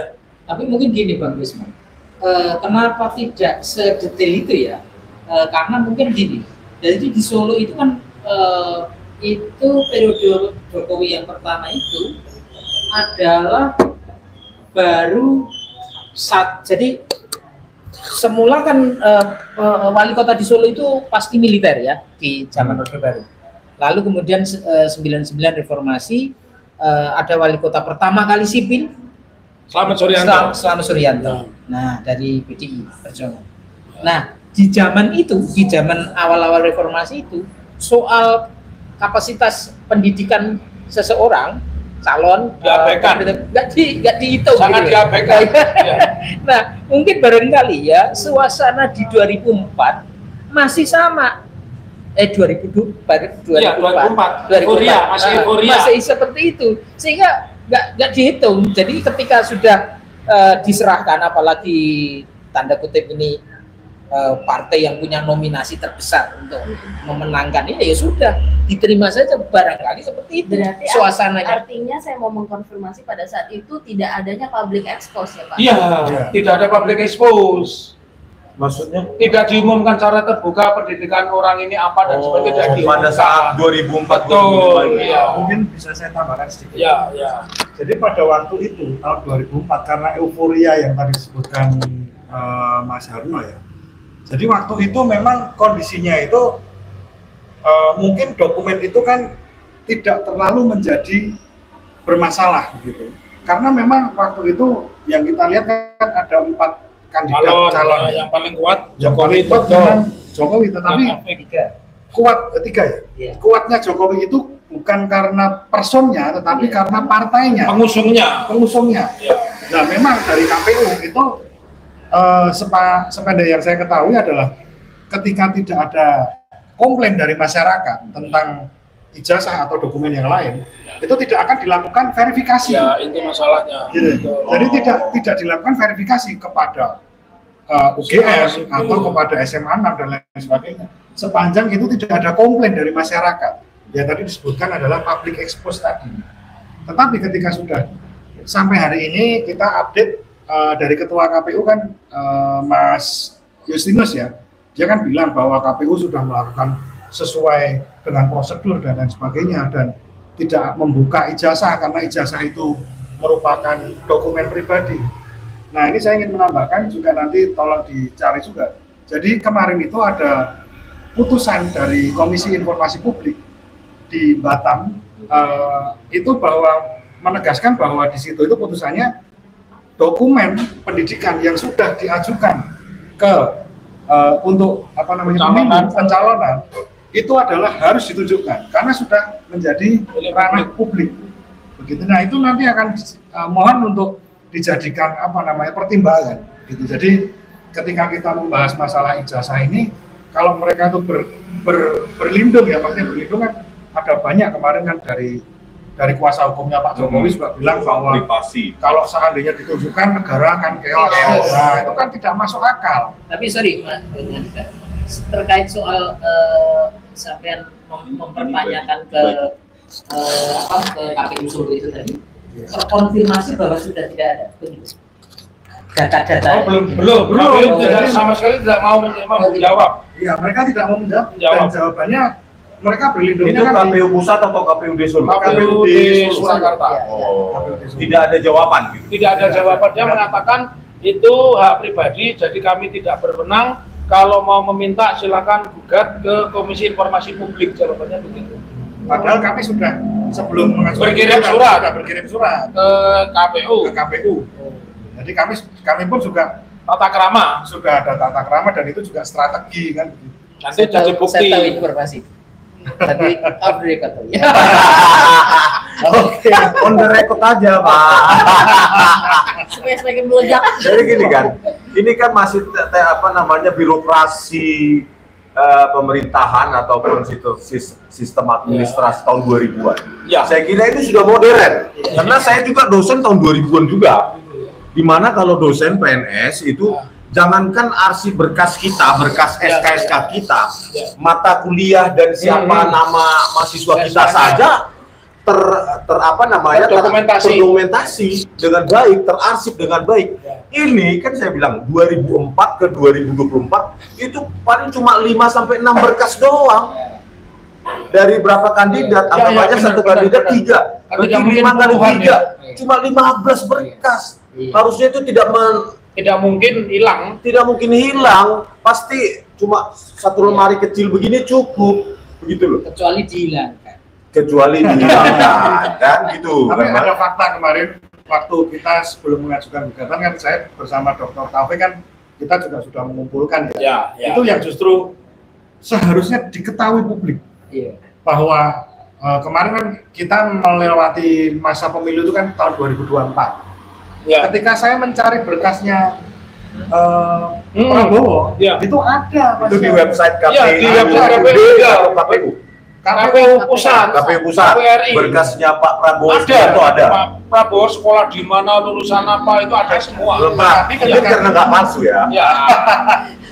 Tapi mungkin gini Bang Rismon, kenapa tidak sedetail itu ya? Karena mungkin gini, jadi di Solo itu kan itu periode Jokowi yang pertama itu adalah baru jadi semula kan wali kota di Solo itu pasti militer ya di zaman Orde Baru. Lalu kemudian 99 reformasi ada wali kota pertama kali sipil Slamet Suryanto. Nah, dari PDI Perjuangan. Nah, di zaman itu, di zaman awal-awal reformasi itu, soal kapasitas pendidikan seseorang calon nggak dihitung, sangat gitu. diabaikan. Nah, mungkin barangkali ya suasana di 2004 masih sama. 2004 masih euforia. masih seperti itu, sehingga nggak dihitung. Jadi ketika sudah diserahkan, apalagi tanda kutip ini partai yang punya nominasi terbesar untuk memenangkan ini, ya sudah diterima saja, barangkali seperti itu. Berarti suasananya. artinya saya mau mengkonfirmasi pada saat itu tidak adanya public expose ya Pak? Iya, tidak ada public expose. Maksudnya Tidak diumumkan secara terbuka pendidikan orang ini apa dan sebagainya. Tidak pada diumumkan. saat 2004 Betul, iya. Mungkin bisa saya tambahkan sedikit. Ya, ya. Jadi pada waktu itu tahun 2004 karena euforia yang tadi disebutkan Mas Harno ya. Jadi waktu itu memang kondisinya itu mungkin dokumen itu kan tidak terlalu menjadi bermasalah begitu. Karena memang waktu itu yang kita lihat kan ada 4 kandidat calon yang paling kuat yang Jokowi paling kuat memang Jokowi, tetapi kuat ketiga ya. Iya. Kuatnya Jokowi itu bukan karena personnya, tetapi karena partainya, pengusungnya. Ya. Nah, memang dari KPU itu sependek yang saya ketahui adalah ketika tidak ada komplain dari masyarakat tentang ijazah atau dokumen yang lain, itu tidak akan dilakukan verifikasi. Ya, itu masalahnya. Gitu. Jadi tidak dilakukan verifikasi kepada UGM atau kepada SMA 6 dan lain sebagainya. Sepanjang itu tidak ada komplain dari masyarakat. Ya tadi disebutkan adalah public expose tadi. Tetapi ketika sudah sampai hari ini kita update dari Ketua KPU kan Mas Justinus ya, dia kan bilang bahwa KPU sudah melakukan sesuai dengan prosedur dan lain sebagainya dan tidak membuka ijazah karena ijazah itu merupakan dokumen pribadi. Nah ini saya ingin menambahkan juga, nanti tolong dicari juga. Jadi kemarin itu ada putusan dari Komisi Informasi Publik di Batam itu bahwa menegaskan bahwa di situ itu putusannya dokumen pendidikan yang sudah diajukan ke untuk pencalonan itu adalah harus ditunjukkan karena sudah menjadi ranah publik. Begitu. Nah itu nanti akan mohon untuk dijadikan pertimbangan. Gitu. Jadi ketika kita membahas masalah ijazah ini, kalau mereka itu berlindung ya, maksudnya berlindung kan ada banyak kemarin kan dari kuasa hukumnya Pak Jokowi juga bilang bahwa kalau seandainya ditunjukkan negara akan chaos. Nah itu kan tidak masuk akal. Tapi sorry Mas, terkait soal sampean mempertanyakan ke KPU Solo itu tadi, terkonfirmasi bahwa sudah tidak ada data-data. Belum. Sama sekali tidak mau menjawab. Iya, mereka tidak mau menjawab. Dan jawabannya mereka berlindungnya itu kan KPU pusat atau KPU di Solo? KPU di Surakarta. Tidak ada jawaban gitu. Tidak ada jawaban. Dia mengatakan itu hak pribadi, jadi kami tidak berwenang. Kalau mau meminta silakan gugat ke Komisi Informasi Publik, jawabannya begitu. Padahal kami sudah sebelum berkirim surat ke KPU. Jadi kami pun juga tata krama, sudah ada tata krama dan itu juga strategi kan. Nanti jadi bukti. Saya tahu informasi. Tadi off the record. Oke, on the record aja Pak. Supaya semakin meledak. Jadi gini kan, ini kan masih birokrasi pemerintahan ataupun sistem administrasi tahun 2000-an. Ya. Saya kira ini sudah modern. Karena saya juga dosen tahun 2000-an juga. Dimana kalau dosen PNS itu jangankan arsip berkas kita, berkas SK-SK kita, mata kuliah dan siapa nama mahasiswa kita saja terdokumentasi dengan baik, terarsip dengan baik. Ini kan saya bilang 2004 ke 2024 itu paling cuma 5 sampai 6 berkas doang. Dari berapa kandidat, anggap aja satu kandidat 3. Berarti 5 kali 3 cuma 15 berkas. Harusnya itu tidak mungkin hilang, pasti cuma satu lemari kecil begini cukup, begitu loh. Kecuali dihilangkan kan gitu. Tapi ada fakta kemarin waktu kita sebelum mengajukan gugatan kan saya bersama Dr. Taufik kan kita juga sudah mengumpulkan ya. Itu yang justru seharusnya diketahui publik bahwa kemarin kan kita melewati masa pemilu itu kan tahun 2024. Ketika saya mencari berkasnya Prabowo, itu ada itu di website KPU. Di website KPU. KPU pusat, KPU pusat, KPRI. berkasnya Pak Prabowo Ada, itu ada. Pak Prabowo sekolah di mana, lulusan apa, itu ada semua. Lengkap, Tapi mungkin karena nggak palsu ya. Ya,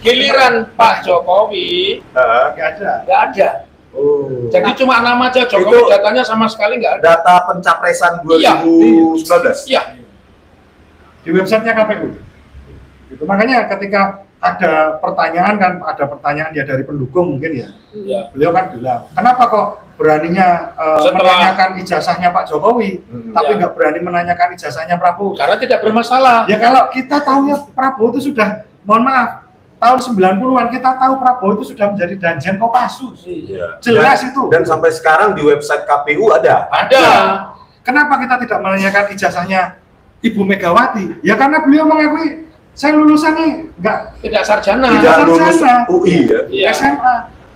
giliran Pak Jokowi nggak ada. nggak ada. Oh. Jadi cuma nama aja Jokowi, Itu- datanya sama sekali nggak ada. Data pencapresan Iya. 2019. Iya, Di websitenya KPU. Gitu. Makanya ketika ada pertanyaan kan, ada pertanyaan ya dari pendukung mungkin ya. iya. Beliau kan bilang, kenapa kok beraninya Setelah- menanyakan ijazahnya Pak Jokowi, tapi Ya. nggak berani menanyakan ijazahnya Prabowo? Karena tidak bermasalah. Ya kalau kita tahunya Prabowo itu sudah, mohon maaf, tahun 90-an kita tahu Prabowo itu sudah menjadi danjen Kopassus. Iya. Jelas Dan- itu. Dan sampai sekarang di website KPU ada. Ada. Kenapa kita tidak menanyakan ijazahnya Ibu Megawati? Ya karena beliau mengakui, saya lulusannya nggak Tidak sarjana. Tidak lulus sarjana. UI ya. Iya. SMA.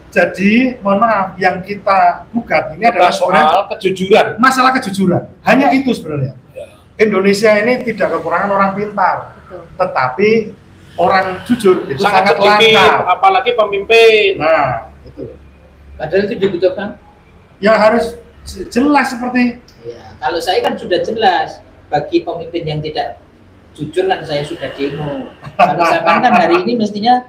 Jadi, mohon maaf, yang kita gugat ini adalah sebenarnya Soal kejujuran. masalah kejujuran. Hanya itu sebenarnya. Ya. Indonesia ini tidak kekurangan orang pintar, Betul. tetapi orang jujur itu Sangat sangat sedikit, langka. apalagi pemimpin. Nah, itu. Padahal itu dibutuhkan. Yang harus jelas seperti Ya, kalau saya kan sudah jelas, bagi pemimpin yang tidak jujur kan saya sudah demo. Kalau saya kan hari ini mestinya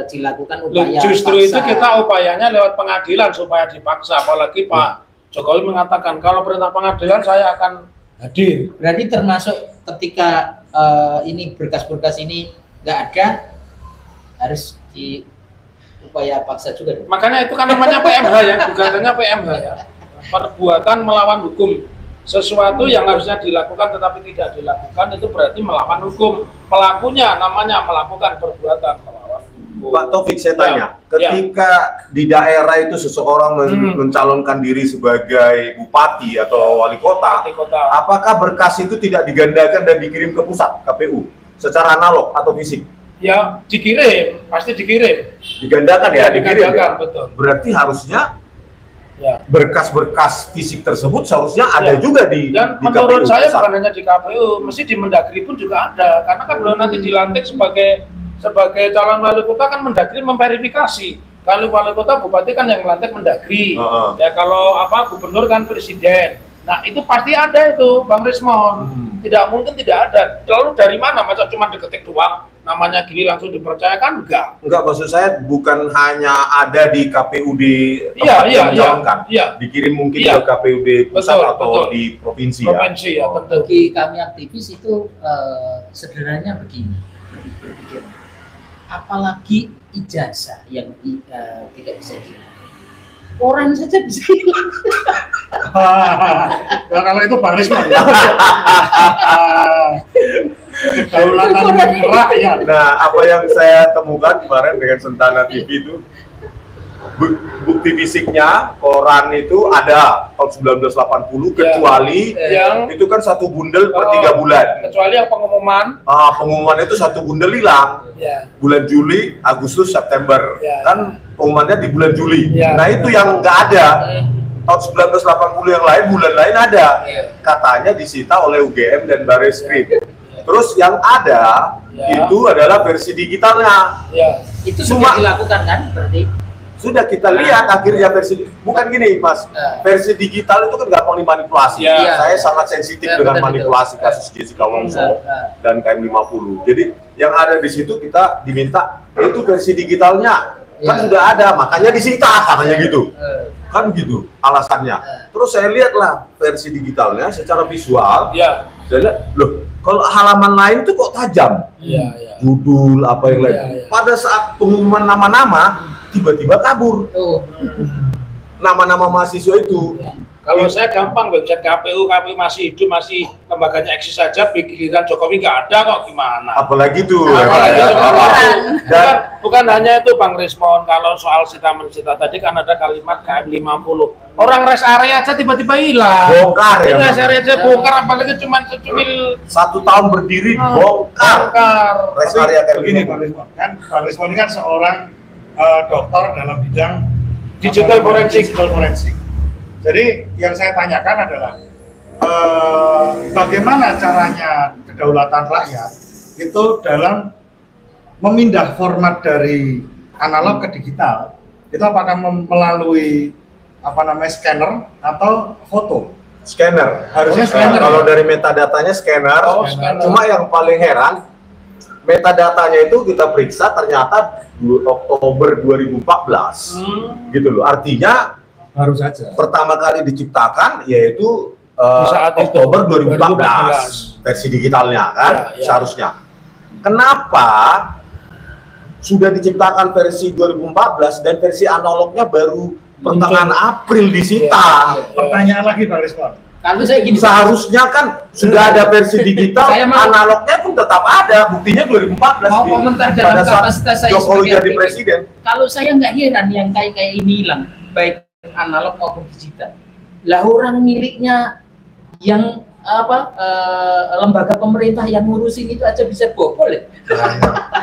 dilakukan Loh, upaya justru itu paksa. kita upayanya lewat pengadilan supaya dipaksa. Apalagi Pak Jokowi mengatakan kalau perintah pengadilan saya akan hadir. Berarti termasuk ketika ini berkas-berkas ini nggak ada, harus di upaya paksa juga. Makanya itu kan namanya PMH ya, gugatannya PMH ya. Perbuatan melawan hukum. Sesuatu yang harusnya dilakukan tetapi tidak dilakukan itu berarti melawan hukum. Pelakunya namanya melakukan perbuatan melawan hukum. Pak Taufik, saya tanya, Ya. ketika di daerah itu seseorang mencalonkan diri sebagai bupati atau wali kota, Di kota. apakah berkas itu tidak digandakan dan dikirim ke pusat KPU secara analog atau fisik? Ya dikirim, pasti dikirim. Digandakan ya, dikirim digandakan, ya? betul. Berarti harusnya Ya. berkas-berkas fisik tersebut seharusnya ada Ya. juga di Dan di menurut KPU saya pusat. bukan hanya di KPU, mesti di Mendagri pun juga ada. Karena kan belum nanti dilantik sebagai calon wali kota kan Mendagri memverifikasi. Kalau wali kota bupati kan yang melantik Mendagri. Heeh. Ya kalau gubernur kan presiden. Nah itu pasti ada itu Bang Rismon. Tidak mungkin tidak ada. Lalu dari mana? Masa cuma diketik doang? Namanya gini langsung dipercayakan? Enggak. Enggak, maksud saya bukan hanya ada di KPUD Iya, tempat iya, yang mencalonkan. iya. Dikirim mungkin Iya. ke KPUD pusat Betul, atau betul. di provinsi, Provinsi ya, Oh. tentu. Bagi kami aktivis itu sederhananya begini, berpikir, apalagi ijazah yang tidak bisa hilang. Orang saja bisa hilang. ya, kalau itu Bang Risma ya. Kedaulatan rakyat. Nah, apa yang saya temukan kemarin dengan Sentana TV itu bukti fisiknya koran itu ada tahun 1980 kecuali Yang itu kan satu bundel per Oh. 3 bulan. kecuali yang pengumuman. Pengumuman itu satu bundel hilang Ya. bulan Juli, Agustus, September. Ya. Kan pengumumannya di bulan Juli. Ya. Nah, itu yang nggak ada. Tahun 1980 yang lain, bulan lain ada. Ya. Katanya disita oleh UGM dan Barreskrim. Terus yang ada Ya. itu adalah versi digitalnya. Ya. Itu Cuma- sudah dilakukan kan berarti? Sudah kita lihat akhirnya versi bukan gini Mas, versi digital itu kan gampang dimanipulasi. Ya. Saya sangat sensitif Ya, dengan betul, manipulasi betul. kasus Jessica Wongso Nah, dan KM50. Jadi yang ada di situ kita diminta itu versi digitalnya kan Ya. sudah ada, makanya disita katanya gitu. Kan gitu alasannya. Terus saya lihatlah versi digitalnya secara visual, Ya. saya lihat, loh kalau halaman lain tuh kok tajam, Ya. Ya. judul apa yang lain. Iya, iya. Pada saat pengumuman nama-nama tiba-tiba kabur Oh, nama-nama mahasiswa itu. Kalau saya gampang, website KPU masih hidup, masih lembaganya eksis saja, giliran Jokowi nggak ada kok gimana? Apalagi tuh. Apalagi ya. Jokowi. Dan bukan hanya itu Bang Rismon, kalau soal sita tadi kan ada kalimat KM50. Orang rest area aja tiba-tiba hilang. Bongkar ya, Ini rest Bang. area aja bongkar, apalagi cuma secumil 1 tahun berdiri bongkar. bongkar. Rest Tapi area kayak begini begini. Bang Risma, kan Bang Risma ini kan seorang dokter dalam bidang Digital forensik. digital forensik. Jadi yang saya tanyakan adalah bagaimana caranya kedaulatan rakyat itu dalam memindah format dari analog ke digital, itu apakah melalui apa namanya scanner atau foto? Scanner. Harusnya scanner. Kalau dari metadatanya scanner. Oh, scanner. Cuma yang paling heran, metadatanya itu kita periksa ternyata Oktober 2014. Gitu loh. Artinya Baru saja. pertama kali diciptakan yaitu Di saat itu, Oktober 2014 versi digitalnya kan Ya. seharusnya. Kenapa sudah diciptakan versi 2014 dan versi analognya baru pertengahan April disita? Pertanyaan lagi Pak Rizwan. Kalau saya gini, Seharusnya kan sudah ada versi digital, Saya mau- analognya pun tetap ada. Buktinya 2014 Mau komentar dalam pada saat kapasitas saya Jokowi sebagai jadi aktivis. presiden. kalau saya nggak heran yang kayak ini hilang, baik analog maupun digital. Lah orang miliknya yang lembaga pemerintah yang ngurusin itu aja bisa bobol ya?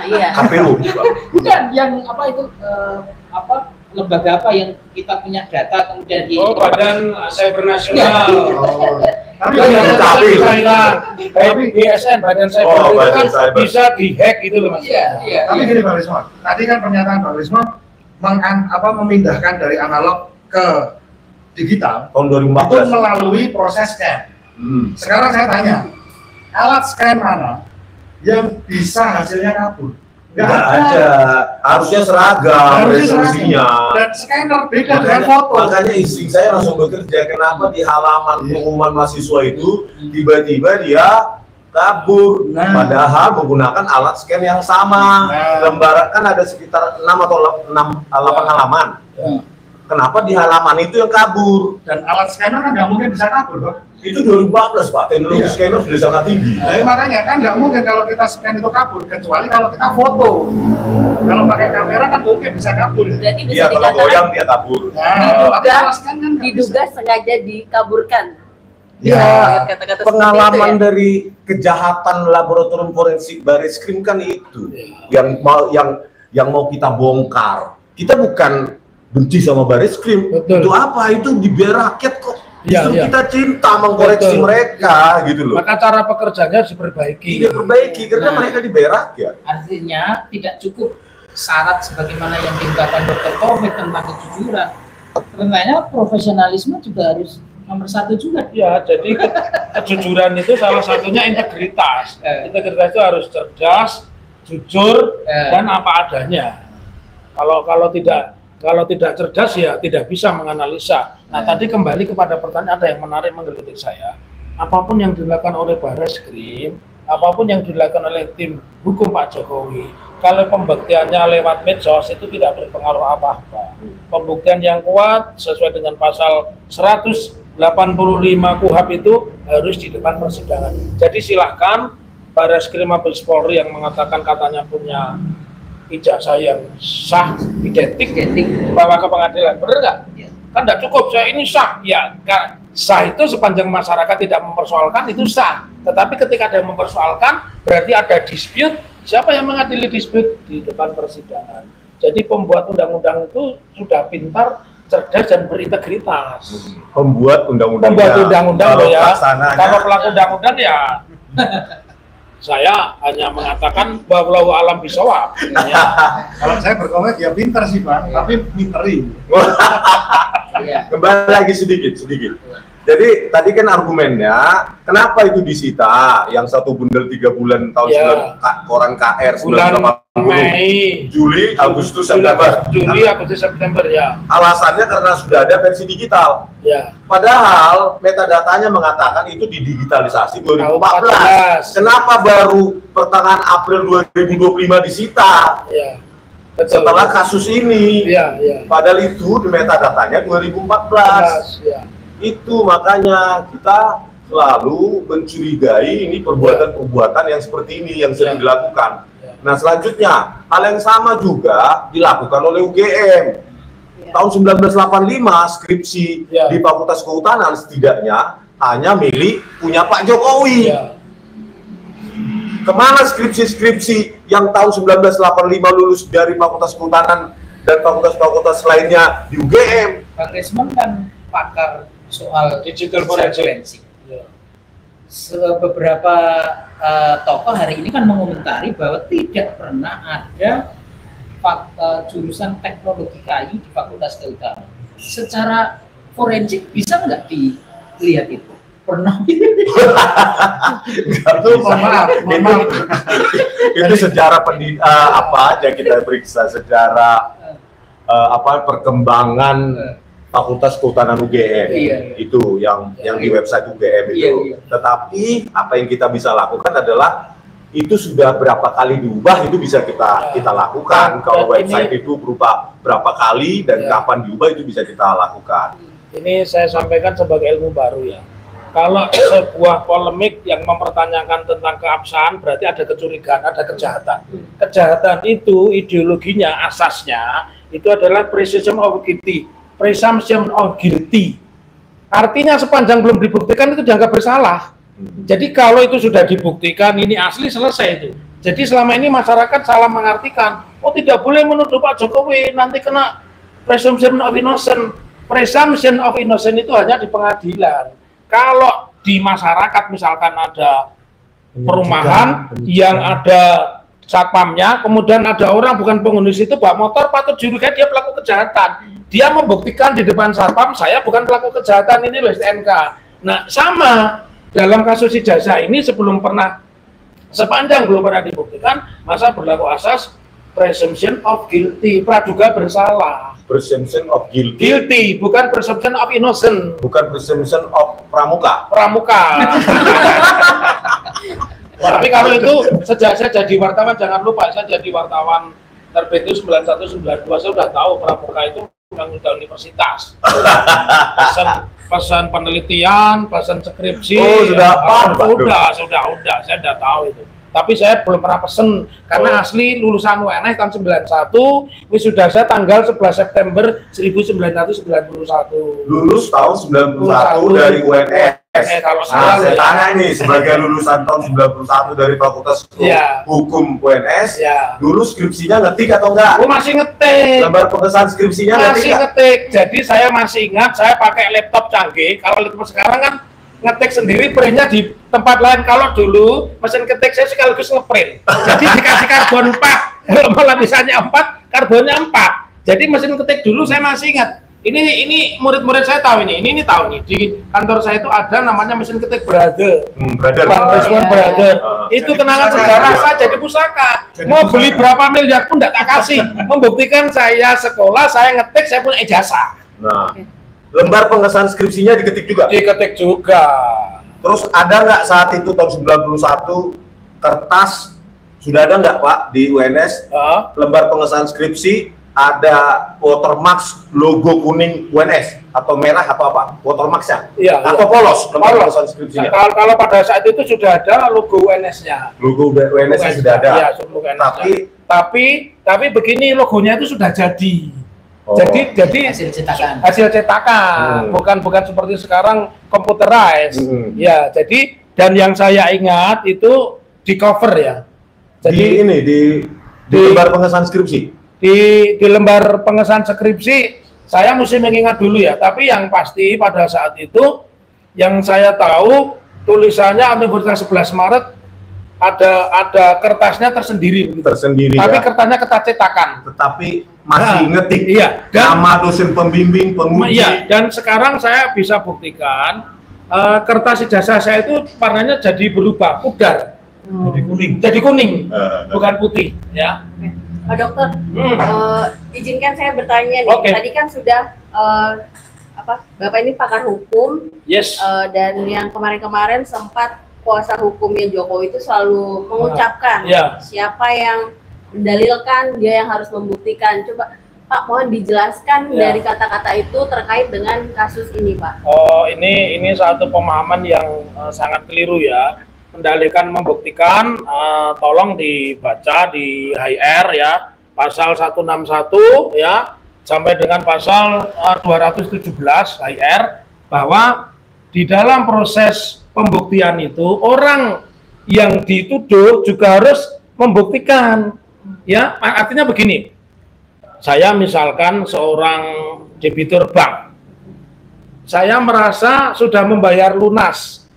Iya. KPU. Bukan yang lembaga apa yang kita punya data kemudian di Oh, Badan Cyber Nasional. Tapi Badan Capil. BSN, Badan Cyber Oh, itu Badan kan Cyber. bisa dihack gitu loh Mas. Iya. Tapi gini Pak Rizwan, tadi kan pernyataan Pak Rizwan memindahkan dari analog ke digital Tahun itu 2014. melalui proses scan. Sekarang saya tanya, alat scan mana yang bisa hasilnya kabur? Nggak ada. Harusnya seragam Harusnya resolusinya. seragam. Dan scanner beda dengan foto. Makanya istri saya langsung bekerja. Kenapa di halaman pengumuman mahasiswa itu tiba-tiba dia kabur, Nah. padahal menggunakan alat scan yang sama. Nah. Lembaran kan ada sekitar 6 atau 8 halaman. Ya. Kenapa di halaman itu yang kabur? Dan alat scanner kan nggak mungkin bisa kabur, Bang. Itu 2014 Pak, teknologi Iya. scanner sudah sangat tinggi. Nah, makanya kan nggak mungkin kalau kita scan itu kabur, kecuali kalau kita foto. Kalau pakai kamera kan mungkin bisa kabur. Berarti bisa Dia kalau dikatakan goyang dia kabur. Nah, Diduga- tapi alat scan kan nggak diduga sengaja dikaburkan. Ya, Kata-kata seperti pengalaman itu ya? dari kejahatan laboratorium forensik Barreskrim kan itu yang mau kita bongkar. Kita bukan benci sama Barreskrim. Betul. Itu apa? Itu dibiar rakyat kok. Iya, Justru iya. kita cinta mengkoreksi Betul. mereka gitu loh. Maka cara pekerjaannya harus diperbaiki. Dia perbaiki karena Nah. mereka dibayar rakyat. Artinya tidak cukup syarat sebagaimana yang diungkapkan Dr. Taufik tentang kejujuran. Sebenarnya profesionalisme juga harus nomor satu juga. Ya, jadi kejujuran itu salah satunya integritas. Integritas itu harus cerdas, jujur, dan apa adanya. Kalau tidak cerdas ya tidak bisa menganalisa. Nah, tadi kembali kepada pertanyaan ada yang menarik menggelitik saya. Apapun yang dilakukan oleh Barreskrim, apapun yang dilakukan oleh tim hukum Pak Jokowi, kalau pembuktiannya lewat medsos itu tidak berpengaruh apa-apa. Pembuktian yang kuat sesuai dengan pasal 185 KUHP itu harus di depan persidangan. Jadi silahkan Barreskrim Mabes Polri yang mengatakan katanya punya ijazah yang sah, identik bawa ke pengadilan, benar nggak? Kan tidak cukup, saya ini sah, ya kan? Sah itu sepanjang masyarakat tidak mempersoalkan itu sah. Tetapi ketika ada yang mempersoalkan, berarti ada dispute. Siapa yang mengadili dispute? Di depan persidangan. Jadi pembuat undang-undang itu sudah pintar, cerdas dan berintegritas. Pembuat undang-undang. Pembuat undang-undang loh ya. Kalau pelaku undang-undang ya saya hanya mengatakan bahwa alam bisawab. Ya. Kalau saya berkomentar ya pintar sih Pak, tapi minteri. Kembali lagi sedikit. Jadi tadi kan argumennya, kenapa itu disita? Yang satu bundel 3 bulan tahun Ya. 9 koran KR Bulan 1980, Mei, Juli, Agustus, September. Juli, Agustus, September ya. Alasannya karena sudah ada versi digital. Ya. Padahal metadatanya mengatakan itu didigitalisasi 2014. 2014. Kenapa baru pertengahan April 2025 disita? Ya. Betul. Setelah kasus ini. Ya, ya. Padahal itu di metadatanya 2014. Ya. Itu makanya kita selalu mencurigai ini perbuatan-perbuatan yang seperti ini yang sering dilakukan. Nah selanjutnya, hal yang sama juga dilakukan oleh UGM. Tahun 1985 skripsi di Fakultas Kehutanan setidaknya hanya milik punya Pak Jokowi. Ya. Kemana skripsi-skripsi yang tahun 1985 lulus dari Fakultas Kehutanan dan fakultas-fakultas lainnya di UGM? Bang Resmond kan pakar soal Digital forensik. Ya. Beberapa tokoh hari ini kan mengomentari bahwa tidak pernah ada jurusan teknologi kayu di Fakultas Kehutanan. Secara forensik bisa nggak dilihat itu? Pernah? Itu mohon maaf. Itu sejarah apa aja kita periksa secara perkembangan Fakultas Kehutanan UGM. Iya. Itu yang di website UGM itu. Iya. Tetapi apa yang kita bisa lakukan adalah itu sudah berapa kali diubah itu bisa kita lakukan. Kalau website itu berubah berapa kali dan kapan diubah itu bisa kita lakukan. Ini saya sampaikan sebagai ilmu baru ya. Kalau sebuah polemik yang mempertanyakan tentang keabsahan berarti ada kecurigaan, ada kejahatan. Kejahatan itu ideologinya, asasnya itu adalah presumption of guilty. Presumption of guilty. Artinya sepanjang belum dibuktikan itu dianggap bersalah. Jadi kalau itu sudah dibuktikan ini asli, selesai itu. Jadi selama ini masyarakat salah mengartikan, oh tidak boleh menuduh Pak Jokowi nanti kena presumption of innocent. Presumption of innocent itu hanya di pengadilan. Kalau di masyarakat misalkan ada perumahan yang ada satpamnya, kemudian ada orang bukan penghuni situ bawa motor, patut curiga dia pelaku kejahatan. Dia membuktikan di depan satpam, saya bukan pelaku kejahatan, ini loh STNK. Nah sama dalam kasus ijazah ini sepanjang belum pernah dibuktikan, masa berlaku asas presumption of guilty, praduga bersalah. Presumption of guilty. Guilty, bukan presumption of innocent. Bukan presumption of pramuka. Pramuka. Tapi kalau itu sejak saya jadi wartawan, jangan lupa saya jadi wartawan terbit itu 9192, saya sudah tahu pramuka itu undang-undang universitas. Pesan penelitian, pesan skripsi. Oh, sudah paham, Pak? Sudah, saya sudah tahu itu. Tapi saya belum pernah pesen karena asli lulusan UNS tahun 91, wisuda saya tanggal 11 September 1991. Lulus tahun 91 dari UNS. Kalau saya tanya nih, sebagai lulusan tahun 91 dari Fakultas Hukum UNS, dulu skripsinya ngetik atau enggak? Oh, masih ngetik. Lembar pengesahan skripsinya masih ngetik. Jadi saya masih ingat, saya pakai laptop canggih. Kalau laptop sekarang kan ngetik sendiri, printnya di tempat lain. Kalau dulu mesin ketik saya sekaligus ngeprint. Jadi dikasih karbon 4, kalau lapisannya 4, karbonnya 4. Jadi mesin ketik dulu saya masih ingat. Ini murid-murid saya tahu ini tahu nih. Di kantor saya itu ada namanya mesin ketik Brother. Brother. Itu kenangan sejarah saya jadi pusaka. Mau beli berapa miliar pun tidak tak kasih. Membuktikan saya sekolah, saya ngetik, saya punya ijazah. Nah, lembar pengesahan skripsinya diketik juga? Diketik juga. Terus ada nggak saat itu tahun 91 kertas, sudah ada nggak Pak di UNS lembar pengesahan skripsi ada watermark logo kuning UNS atau merah atau apa? Watermark-nya? Iya. Atau polos lembar pengesahan skripsinya? Kalau pada saat itu sudah ada logo UNS-nya. Logo UNS-nya sudah ada. Iya, tapi begini logonya itu sudah jadi. Jadi hasil cetakan, bukan seperti sekarang computerized. Ya, jadi dan yang saya ingat itu di cover ya. Jadi di lembar pengesahan skripsi. Di lembar pengesahan skripsi saya mesti mengingat dulu ya. Tapi yang pasti pada saat itu yang saya tahu tulisannya Universitas 11 Maret ada kertasnya tersendiri. Tapi kertasnya kertas cetakan. Tetapi masih ngetik. Iya. Nama dosen pembimbing, penguji. Iya. Dan sekarang saya bisa buktikan kertas ijazah saya itu warnanya jadi berubah pudar. Jadi kuning. Bukan putih. Ya. Pak Dokter, izinkan saya bertanya nih. Tadi kan sudah Bapak ini pakar hukum. Yes. Dan yang kemarin-kemarin sempat kuasa hukumnya Jokowi itu selalu mengucapkan siapa yang mendalilkan, dia yang harus membuktikan. Coba Pak, mohon dijelaskan dari kata-kata itu terkait dengan kasus ini, Pak. Oh, ini satu pemahaman yang sangat keliru ya. Mendalilkan, membuktikan, tolong dibaca di HR ya, pasal 161 ya, sampai dengan pasal 217 HR, bahwa di dalam proses pembuktian itu orang yang dituduh juga harus membuktikan ya. Artinya begini, saya misalkan seorang debitur bank, saya merasa sudah membayar lunas,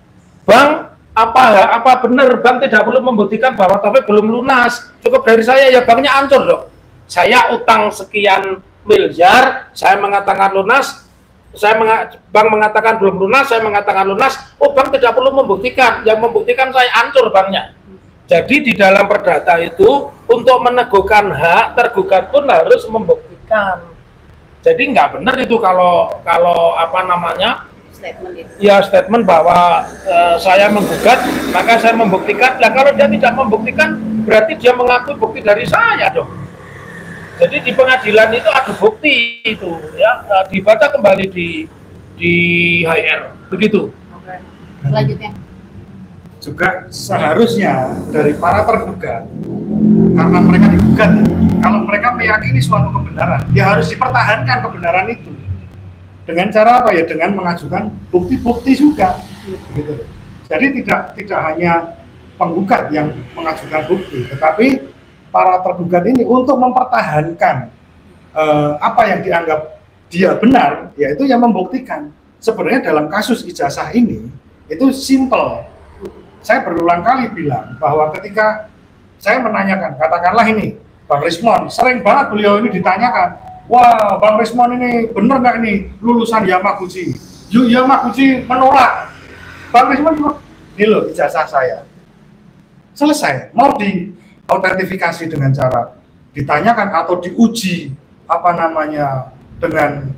bank apa benar bank tidak perlu membuktikan bahwa Taufik belum lunas, cukup dari saya ya banknya hancur dong. Saya utang sekian miliar, saya mengatakan lunas, Bank mengatakan belum lunas, saya mengatakan lunas, oh bank tidak perlu membuktikan, yang membuktikan saya hancur banknya. Jadi di dalam perdata itu untuk meneguhkan hak tergugat pun harus membuktikan. Jadi nggak benar itu kalau apa namanya Statement itu. ya statement bahwa saya menggugat maka saya membuktikan. Nah kalau dia tidak membuktikan berarti dia mengakui bukti dari saya dong. Jadi di pengadilan itu ada bukti itu ya, dibaca kembali di HR begitu. Oke. Selanjutnya. Juga seharusnya dari para tergugat, karena mereka digugat, kalau mereka meyakini suatu kebenaran, ya harus dipertahankan kebenaran itu. Dengan cara apa ya? Dengan mengajukan bukti-bukti juga. Gitu. Jadi tidak hanya penggugat yang mengajukan bukti, tetapi para tergugat ini untuk mempertahankan apa yang dianggap dia benar, yaitu yang membuktikan. Sebenarnya dalam kasus ijazah ini itu simple. Saya berulang kali bilang bahwa ketika saya menanyakan, katakanlah ini Bang Rismon, sering banget beliau ini ditanyakan, wah Bang Rismon ini benar nggak ini lulusan Yamaguchi? Yamaguchi menolak. Bang Rismon juga, ini loh ijazah saya. Selesai, mau diautentifikasi dengan cara ditanyakan atau diuji apa namanya dengan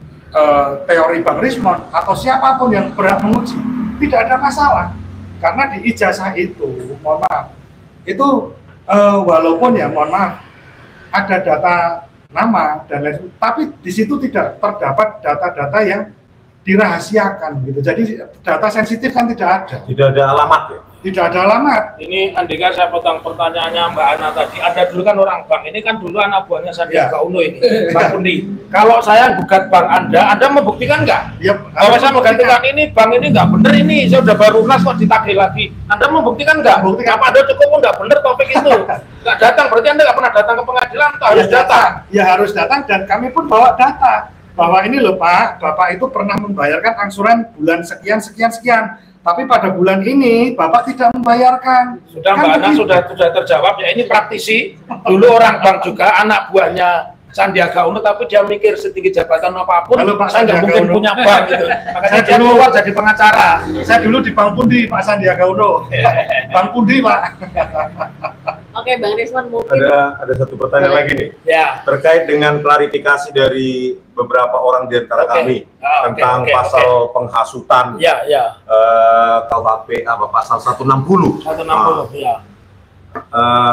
teori Bang Rismon atau siapapun yang berhak menguji, tidak ada masalah. Karena di ijazah itu, mohon maaf, itu walaupun ya mohon maaf ada data nama dan lain, tapi di situ tidak terdapat data-data yang dirahasiakan gitu. Jadi data sensitif kan tidak ada. Tidak ada alamat ya? Tidak ada alamat. Ini Andika, saya potong pertanyaannya Mbak Ana tadi. Anda dulu kan orang bank, ini kan dulu anak buahnya Sandiaga Uno ini, Bang Pundi. Kalau saya gugat bank Anda membuktikan nggak? Ya, kalau saya menggantikan ini, bank ini nggak bener ini, saya udah baru lunas kok ditagih lagi. Anda membuktikan nggak? Buktikan. Apa Anda cukup nggak bener topik itu? Nggak datang, berarti Anda nggak pernah datang ke pengadilan, atau harus datang? Ya harus datang, dan kami pun bawa data bahwa ini loh Pak, Bapak itu pernah membayarkan angsuran bulan sekian, tapi pada bulan ini Bapak tidak membayarkan. Sudah kan Mbak Ana sudah terjawab ya, ini praktisi, dulu orang bank juga, anak buahnya Sandiaga Uno, tapi dia mikir setinggi jabatan apapun, halo, Pak saya nggak mungkin Uno punya bank gitu. Makanya dia dulu keluar jadi pengacara. Saya dulu di Bank Pundi Pak Sandiaga Uno. Bank Pundi Pak. Oke, Bang Rismon mungkin. Ada satu pertanyaan lagi nih. Ya. Terkait dengan klarifikasi dari beberapa orang di antara kami tentang pasal penghasutan KUHP pasal 160. 160 ya.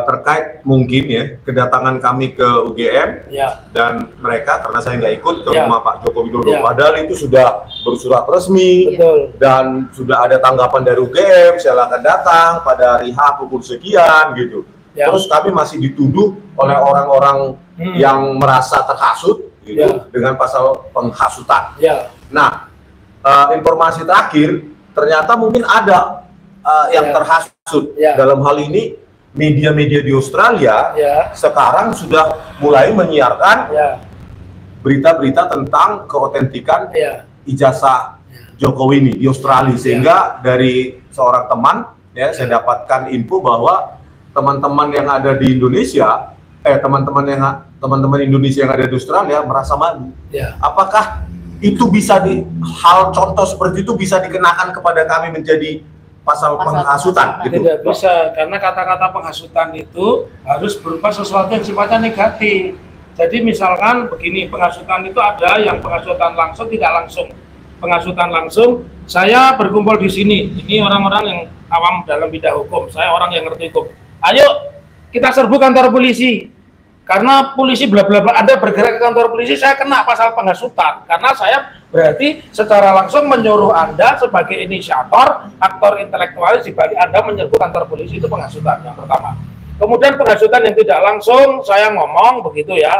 Terkait mungkin ya kedatangan kami ke UGM dan mereka, karena saya nggak ikut ke rumah Pak Joko Widodo, padahal itu sudah bersurat resmi dan sudah ada tanggapan dari UGM, silakan datang pada hari H pukul sekian gitu. Terus kami masih dituduh oleh orang-orang yang merasa terhasut gitu dengan pasal penghasutan. Nah, informasi terakhir ternyata mungkin ada yang terhasut. Dalam hal ini media-media di Australia sekarang sudah mulai menyiarkan berita-berita tentang keotentikan ijazah Jokowi ini di Australia, sehingga dari seorang teman saya dapatkan info bahwa teman-teman yang ada di Indonesia, teman-teman Indonesia yang ada di Australia merasa malu. Apakah itu bisa hal contoh seperti itu bisa dikenakan kepada kami menjadi pasal penghasutan? Gitu? Tidak bisa, karena kata-kata penghasutan itu harus berupa sesuatu yang sifatnya negatif. Jadi misalkan begini, penghasutan itu ada yang penghasutan langsung, tidak langsung. Penghasutan langsung, saya berkumpul di sini, ini orang-orang yang awam dalam bidang hukum, saya orang yang ngerti hukum. Ayo kita serbu kantor polisi, karena polisi bla bla bla, Anda bergerak ke kantor polisi, saya kena pasal penghasutan, karena saya berarti secara langsung menyuruh Anda sebagai inisiator, aktor intelektualis di balik Anda menyerbu kantor polisi, itu penghasutan yang pertama. Kemudian penghasutan yang tidak langsung, saya ngomong begitu ya,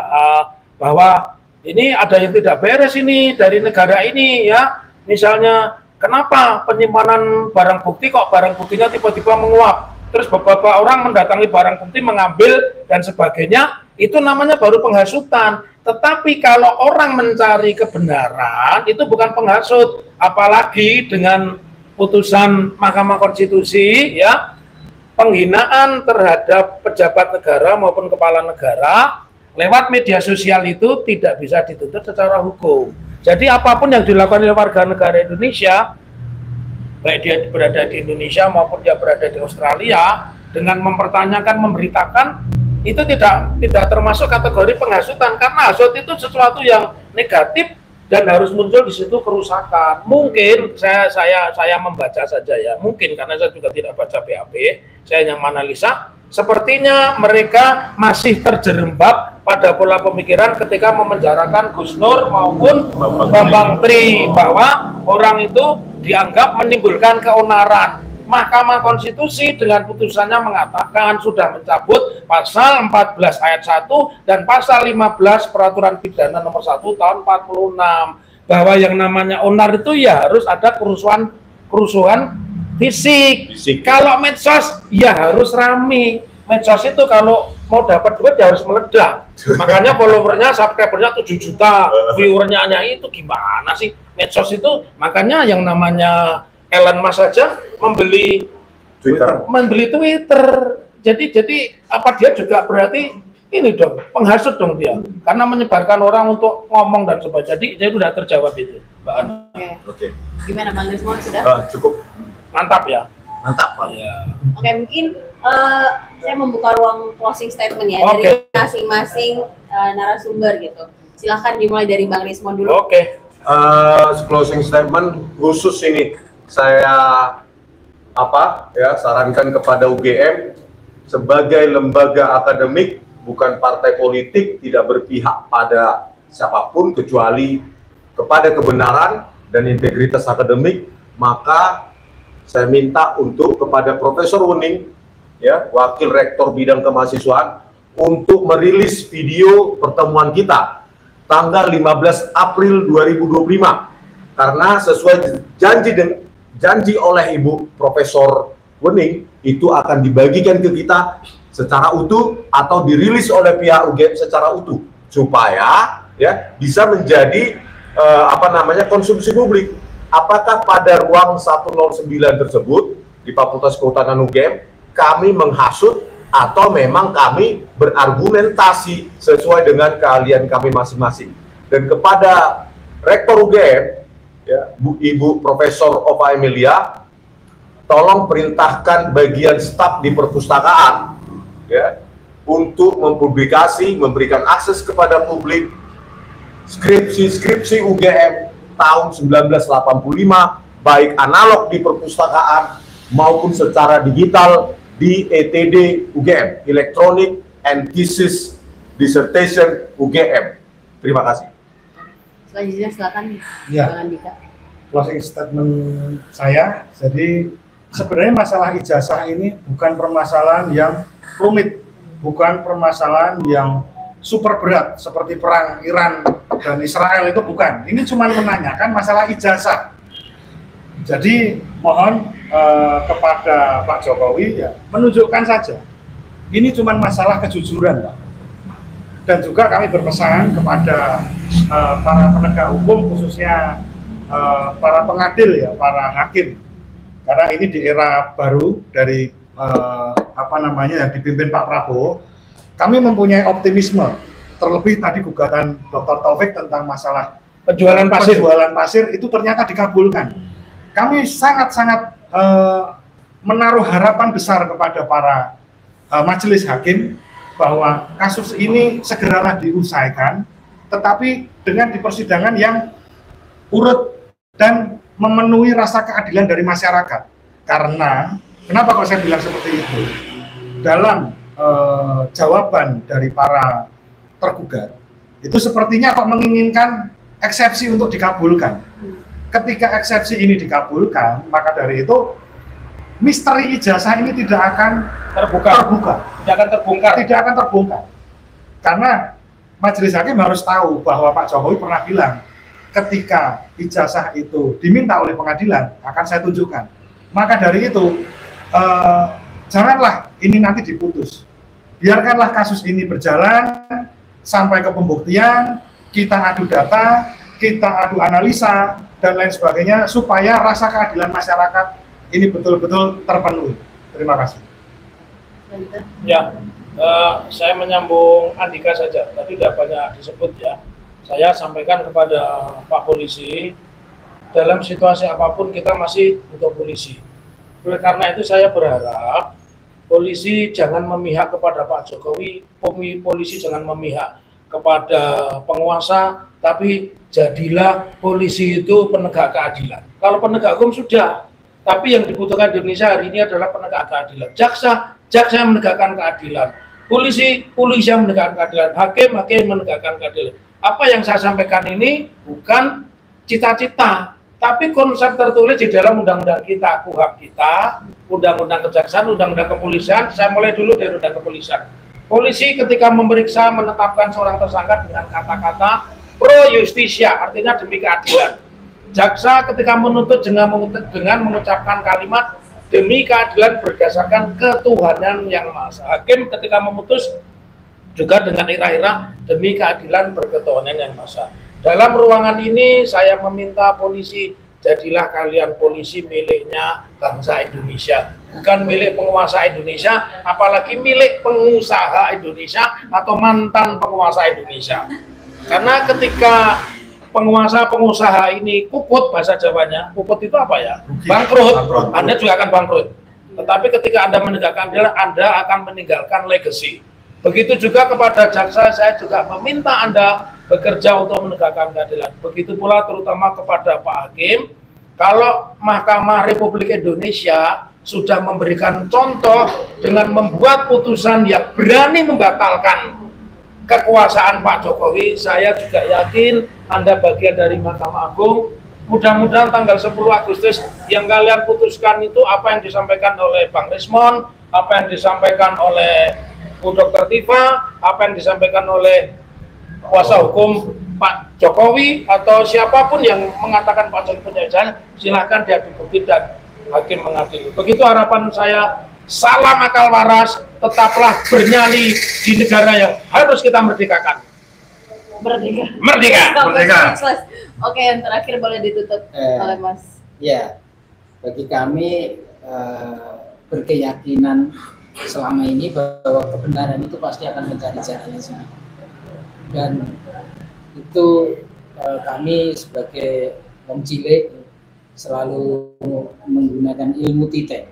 bahwa ini ada yang tidak beres ini dari negara ini ya, misalnya kenapa penyimpanan barang bukti kok barang buktinya tiba-tiba menguap, terus beberapa orang mendatangi barang bukti mengambil dan sebagainya, itu namanya baru penghasutan. Tetapi kalau orang mencari kebenaran itu bukan penghasut, apalagi dengan putusan Mahkamah Konstitusi ya, penghinaan terhadap pejabat negara maupun kepala negara lewat media sosial itu tidak bisa dituntut secara hukum. Jadi apapun yang dilakukan oleh warga negara Indonesia, baik dia berada di Indonesia maupun dia berada di Australia, dengan mempertanyakan, memberitakan, itu tidak termasuk kategori penghasutan, karena hasut itu sesuatu yang negatif dan harus muncul di situ kerusakan. Mungkin saya membaca saja ya, mungkin karena saya juga tidak baca BAP, saya yang menganalisa. Sepertinya mereka masih terjerembab pada pola pemikiran ketika memenjarakan Gus Nur maupun Bambang Tri, bahwa orang itu dianggap menimbulkan keonaran. Mahkamah Konstitusi dengan putusannya mengatakan sudah mencabut pasal 14 ayat 1 dan pasal 15 Peraturan Pidana nomor 1 tahun 46, bahwa yang namanya onar itu ya harus ada kerusuhan fisik. Kalau medsos ya harus rame. Medsos itu kalau mau dapat duit ya harus meledak. Makanya followernya, subscribernya 7 juta, viewernya hanya itu. Gimana sih medsos itu? Makanya yang namanya Elon Musk saja membeli Twitter. Jadi apa dia juga berarti ini dong, penghasut dong dia, karena menyebarkan orang untuk ngomong dan sebagainya. Jadi sudah terjawab itu, Mbak Ana. Oke. Gimana Bang Desmond, sudah? Cukup. Mantap ya. Mantap, Pak. Ya. Oke, mungkin saya membuka ruang closing statement ya Oke. dari masing-masing narasumber gitu. Silahkan dimulai dari Bang Desmond dulu. Oke. Closing statement khusus ini saya sarankan kepada UGM sebagai lembaga akademik, bukan partai politik, tidak berpihak pada siapapun kecuali kepada kebenaran dan integritas akademik. Maka saya minta untuk kepada Profesor Wening, ya, Wakil Rektor Bidang Kemahasiswaan, untuk merilis video pertemuan kita tanggal 15 April 2025, karena sesuai janji oleh Ibu Profesor Wening, itu akan dibagikan ke kita secara utuh atau dirilis oleh pihak UGM secara utuh, supaya ya bisa menjadi konsumsi publik. Apakah pada ruang 109 tersebut di Fakultas Kehutanan UGM kami menghasut atau memang kami berargumentasi sesuai dengan keahlian kami masing-masing. Dan kepada Rektor UGM, ya, Ibu Profesor Ova Emilia, tolong perintahkan bagian staf di perpustakaan, ya, untuk mempublikasi, memberikan akses kepada publik skripsi UGM tahun 1985, baik analog di perpustakaan maupun secara digital di ETD UGM, Electronic and Thesis Dissertation UGM. Terima kasih. Selanjutnya silakan Ya. Bang Andika. Closing statement saya, jadi sebenarnya masalah ijazah ini bukan permasalahan yang rumit, bukan permasalahan yang super berat seperti perang Iran dan Israel, itu bukan. Ini cuma menanyakan masalah ijazah. Jadi mohon kepada Pak Jokowi ya menunjukkan saja. Ini cuma masalah kejujuran, Pak. Dan juga kami berpesan kepada para penegak hukum, khususnya para pengadil ya, para hakim. Karena ini di era baru dari yang dipimpin Pak Prabowo. Kami mempunyai optimisme, terlebih tadi gugatan Dr. Taufik tentang masalah penjualan pasir itu ternyata dikabulkan. Kami sangat-sangat menaruh harapan besar kepada para majelis hakim bahwa kasus ini segeralah diselesaikan, tetapi dengan di persidangan yang urut dan memenuhi rasa keadilan dari masyarakat. Karena kenapa kok saya bilang seperti itu? Dalam jawaban dari para tergugat itu sepertinya kok menginginkan eksepsi untuk dikabulkan. Ketika eksepsi ini dikabulkan, maka dari itu misteri ijazah ini tidak akan terbuka. Tidak akan terbongkar. Karena majelis hakim harus tahu bahwa Pak Jokowi pernah bilang ketika ijazah itu diminta oleh pengadilan akan saya tunjukkan. Maka dari itu janganlah ini nanti diputus. Biarkanlah kasus ini berjalan sampai ke pembuktian, kita adu data, kita adu analisa, dan lain sebagainya, supaya rasa keadilan masyarakat ini betul-betul terpenuhi. Terima kasih. Ya, saya menyambung Andika saja. Tadi sudah banyak disebut ya. saya sampaikan kepada Pak Polisi, dalam situasi apapun kita masih butuh polisi. Oleh karena itu saya berharap polisi jangan memihak kepada Pak Jokowi, polisi jangan memihak kepada penguasa, tapi jadilah polisi itu penegak keadilan. Kalau penegak hukum sudah, tapi yang dibutuhkan di Indonesia hari ini adalah penegak keadilan. Jaksa yang menegakkan keadilan. Polisi yang menegakkan keadilan. Hakim menegakkan keadilan. Apa yang saya sampaikan ini bukan cita-cita, tapi konsep tertulis di dalam undang-undang kita, KUHP kita, undang-undang kejaksaan, undang-undang kepolisian. Saya mulai dulu dari undang kepolisian. Polisi ketika memeriksa menetapkan seorang tersangka dengan kata-kata pro justisia, artinya demi keadilan. Jaksa ketika menuntut dengan mengucapkan kalimat demi keadilan berdasarkan ketuhanan yang Maha Esa. Hakim ketika memutus juga dengan irah-irah demi keadilan berketuhanan yang Maha Esa. Dalam ruangan ini saya meminta polisi, jadilah kalian polisi miliknya bangsa Indonesia, bukan milik penguasa Indonesia, apalagi milik pengusaha Indonesia atau mantan penguasa Indonesia. Karena ketika pengusaha ini puput, bahasa Jawanya, puput itu apa ya? Bangkrut. Anda juga akan bangkrut. Tetapi ketika Anda menegakkan keadilan, Anda akan meninggalkan legacy. Begitu juga kepada jaksa, saya juga meminta Anda bekerja untuk menegakkan keadilan. Begitu pula terutama kepada Pak Hakim, kalau Mahkamah Republik Indonesia sudah memberikan contoh dengan membuat putusan yang berani membatalkan kekuasaan Pak Jokowi, saya juga yakin Anda bagian dari Mahkamah Agung. Mudah-mudahan tanggal 10 Agustus yang kalian putuskan itu apa yang disampaikan oleh Bang Rismon, apa yang disampaikan oleh Bu Dr. Tifa, apa yang disampaikan oleh kuasa hukum Pak Jokowi atau siapapun yang mengatakan Pak Jokowi punya jalan, silahkan diadu bukti dan hakim mengadili. Begitu harapan saya. Salam akal waras, tetaplah bernyali di negara yang harus kita merdekakan. Merdeka. Oke, yang terakhir boleh ditutup oleh Mas. Ya, bagi kami berkeyakinan selama ini bahwa kebenaran itu pasti akan mencari jalannya sendiri. Dan itu kami sebagai wong cilik selalu menggunakan ilmu titik.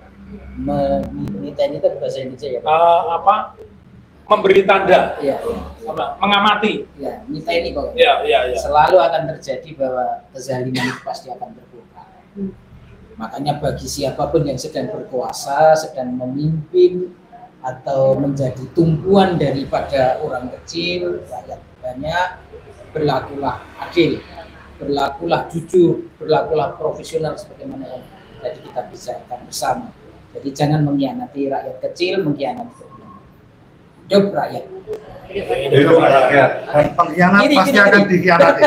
Meniteni itu bahasa Indonesia ya Pak? Memberi tanda, ya. Mengamati, ya, niteni pokoknya. Ya. Selalu akan terjadi bahwa kezaliman itu pasti akan terbuka. Makanya bagi siapapun yang sedang berkuasa, sedang memimpin atau menjadi tumpuan daripada orang kecil, rakyat banyak, berlakulah adil, berlakulah jujur, berlakulah profesional sebagaimana yang tadi kita bicarakan bersama. Jadi jangan mengkhianati rakyat kecil, mengkhianati hidup rakyat. Hidup rakyat. Pengkhianat pasti akan dikhianati.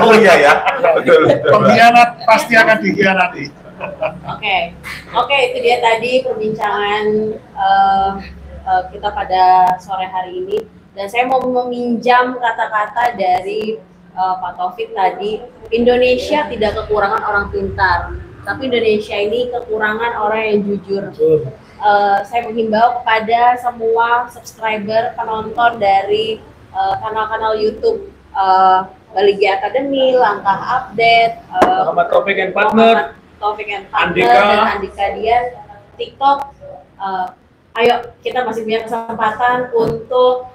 Oh iya ya. Betul. Pengkhianat pasti akan dikhianati. Oke, itu dia tadi perbincangan kita pada sore hari ini. Dan saya mau meminjam kata-kata dari Pak Taufik tadi. Indonesia tidak kekurangan orang pintar, tapi Indonesia ini kekurangan orang yang jujur. Saya menghimbau kepada semua subscriber, penonton dari kanal-kanal YouTube Bali G Academy, Langkah Update, Muhammad Taufik and Partner, dan Andika Dian, TikTok. Ayo kita masih punya kesempatan untuk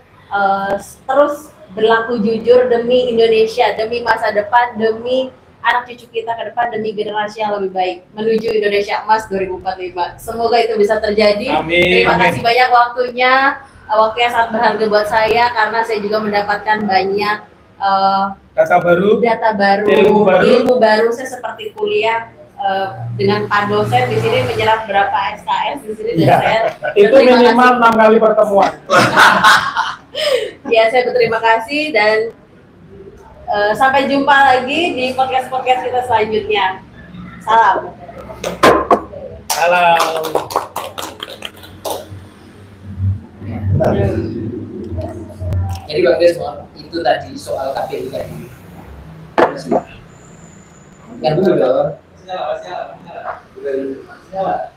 terus berlaku jujur demi Indonesia, demi masa depan, demi anak cucu kita ke depan, demi generasi yang lebih baik menuju Indonesia Emas 2045. Semoga itu bisa terjadi. Amin. Terima kasih banyak waktunya yang sangat berharga buat saya karena saya juga mendapatkan banyak data baru, ilmu baru. Saya seperti kuliah dengan Pak dosen di sini menyerap berapa SKS di sini dan saya itu minimal 6 kali pertemuan. Ya, saya berterima kasih dan sampai jumpa lagi di podcast kita selanjutnya. Salam. Jadi Bang Des, itu tadi soal KPU tadi. Kan dulu dong. Siapa?